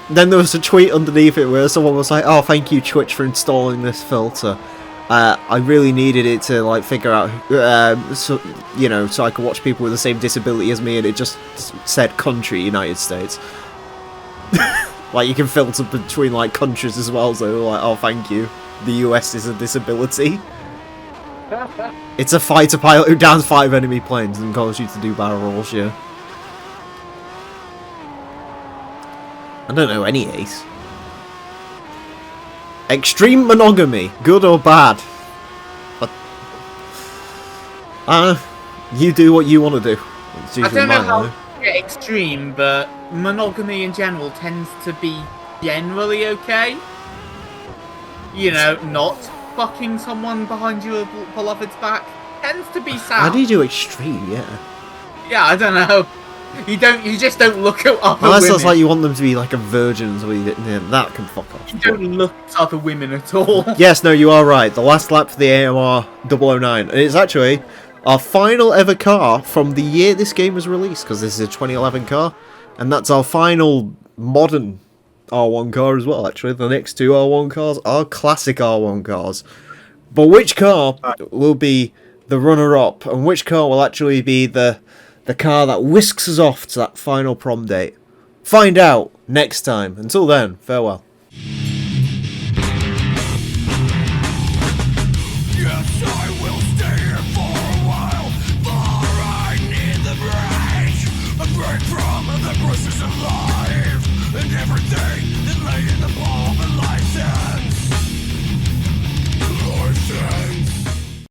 then there was a tweet underneath it where someone was like, "Oh, thank you, Twitch, for installing this filter. I really needed it to like figure out, so I could watch people with the same disability as me." And it just said country, United States. Like you can filter between like countries as well. So like, oh, thank you. The US is a disability. It's a fighter pilot who downs 5 enemy planes and calls you to do barrel rolls. Yeah. I don't know any ace. Extreme monogamy, good or bad? But you do what you want to do. It's I usually don't know mine, how though. extreme, but monogamy in general tends to be generally okay. You know, not fucking someone behind your beloved's back tends to be sad. How do you do extreme? Yeah. Yeah, I don't know. You just don't look at other Unless women. that's like you want them to be like a virgin, so that can fuck off. You don't look at other women at all. Yes, no, you are right. The last lap for the AMR 009, and it's actually our final ever car from the year this game was released, because this is a 2011 car, and that's our final modern R1 car as well. Actually, the next 2 R1 cars are classic R1 cars. But which car will be the runner-up, and which car will actually be the car that whisks us off to that final prom date? Find out next time. Until then, farewell. Yes, I will stay here for a while, for I need the break. A break from the brushes of life, and everything that lay in the palm of license. License.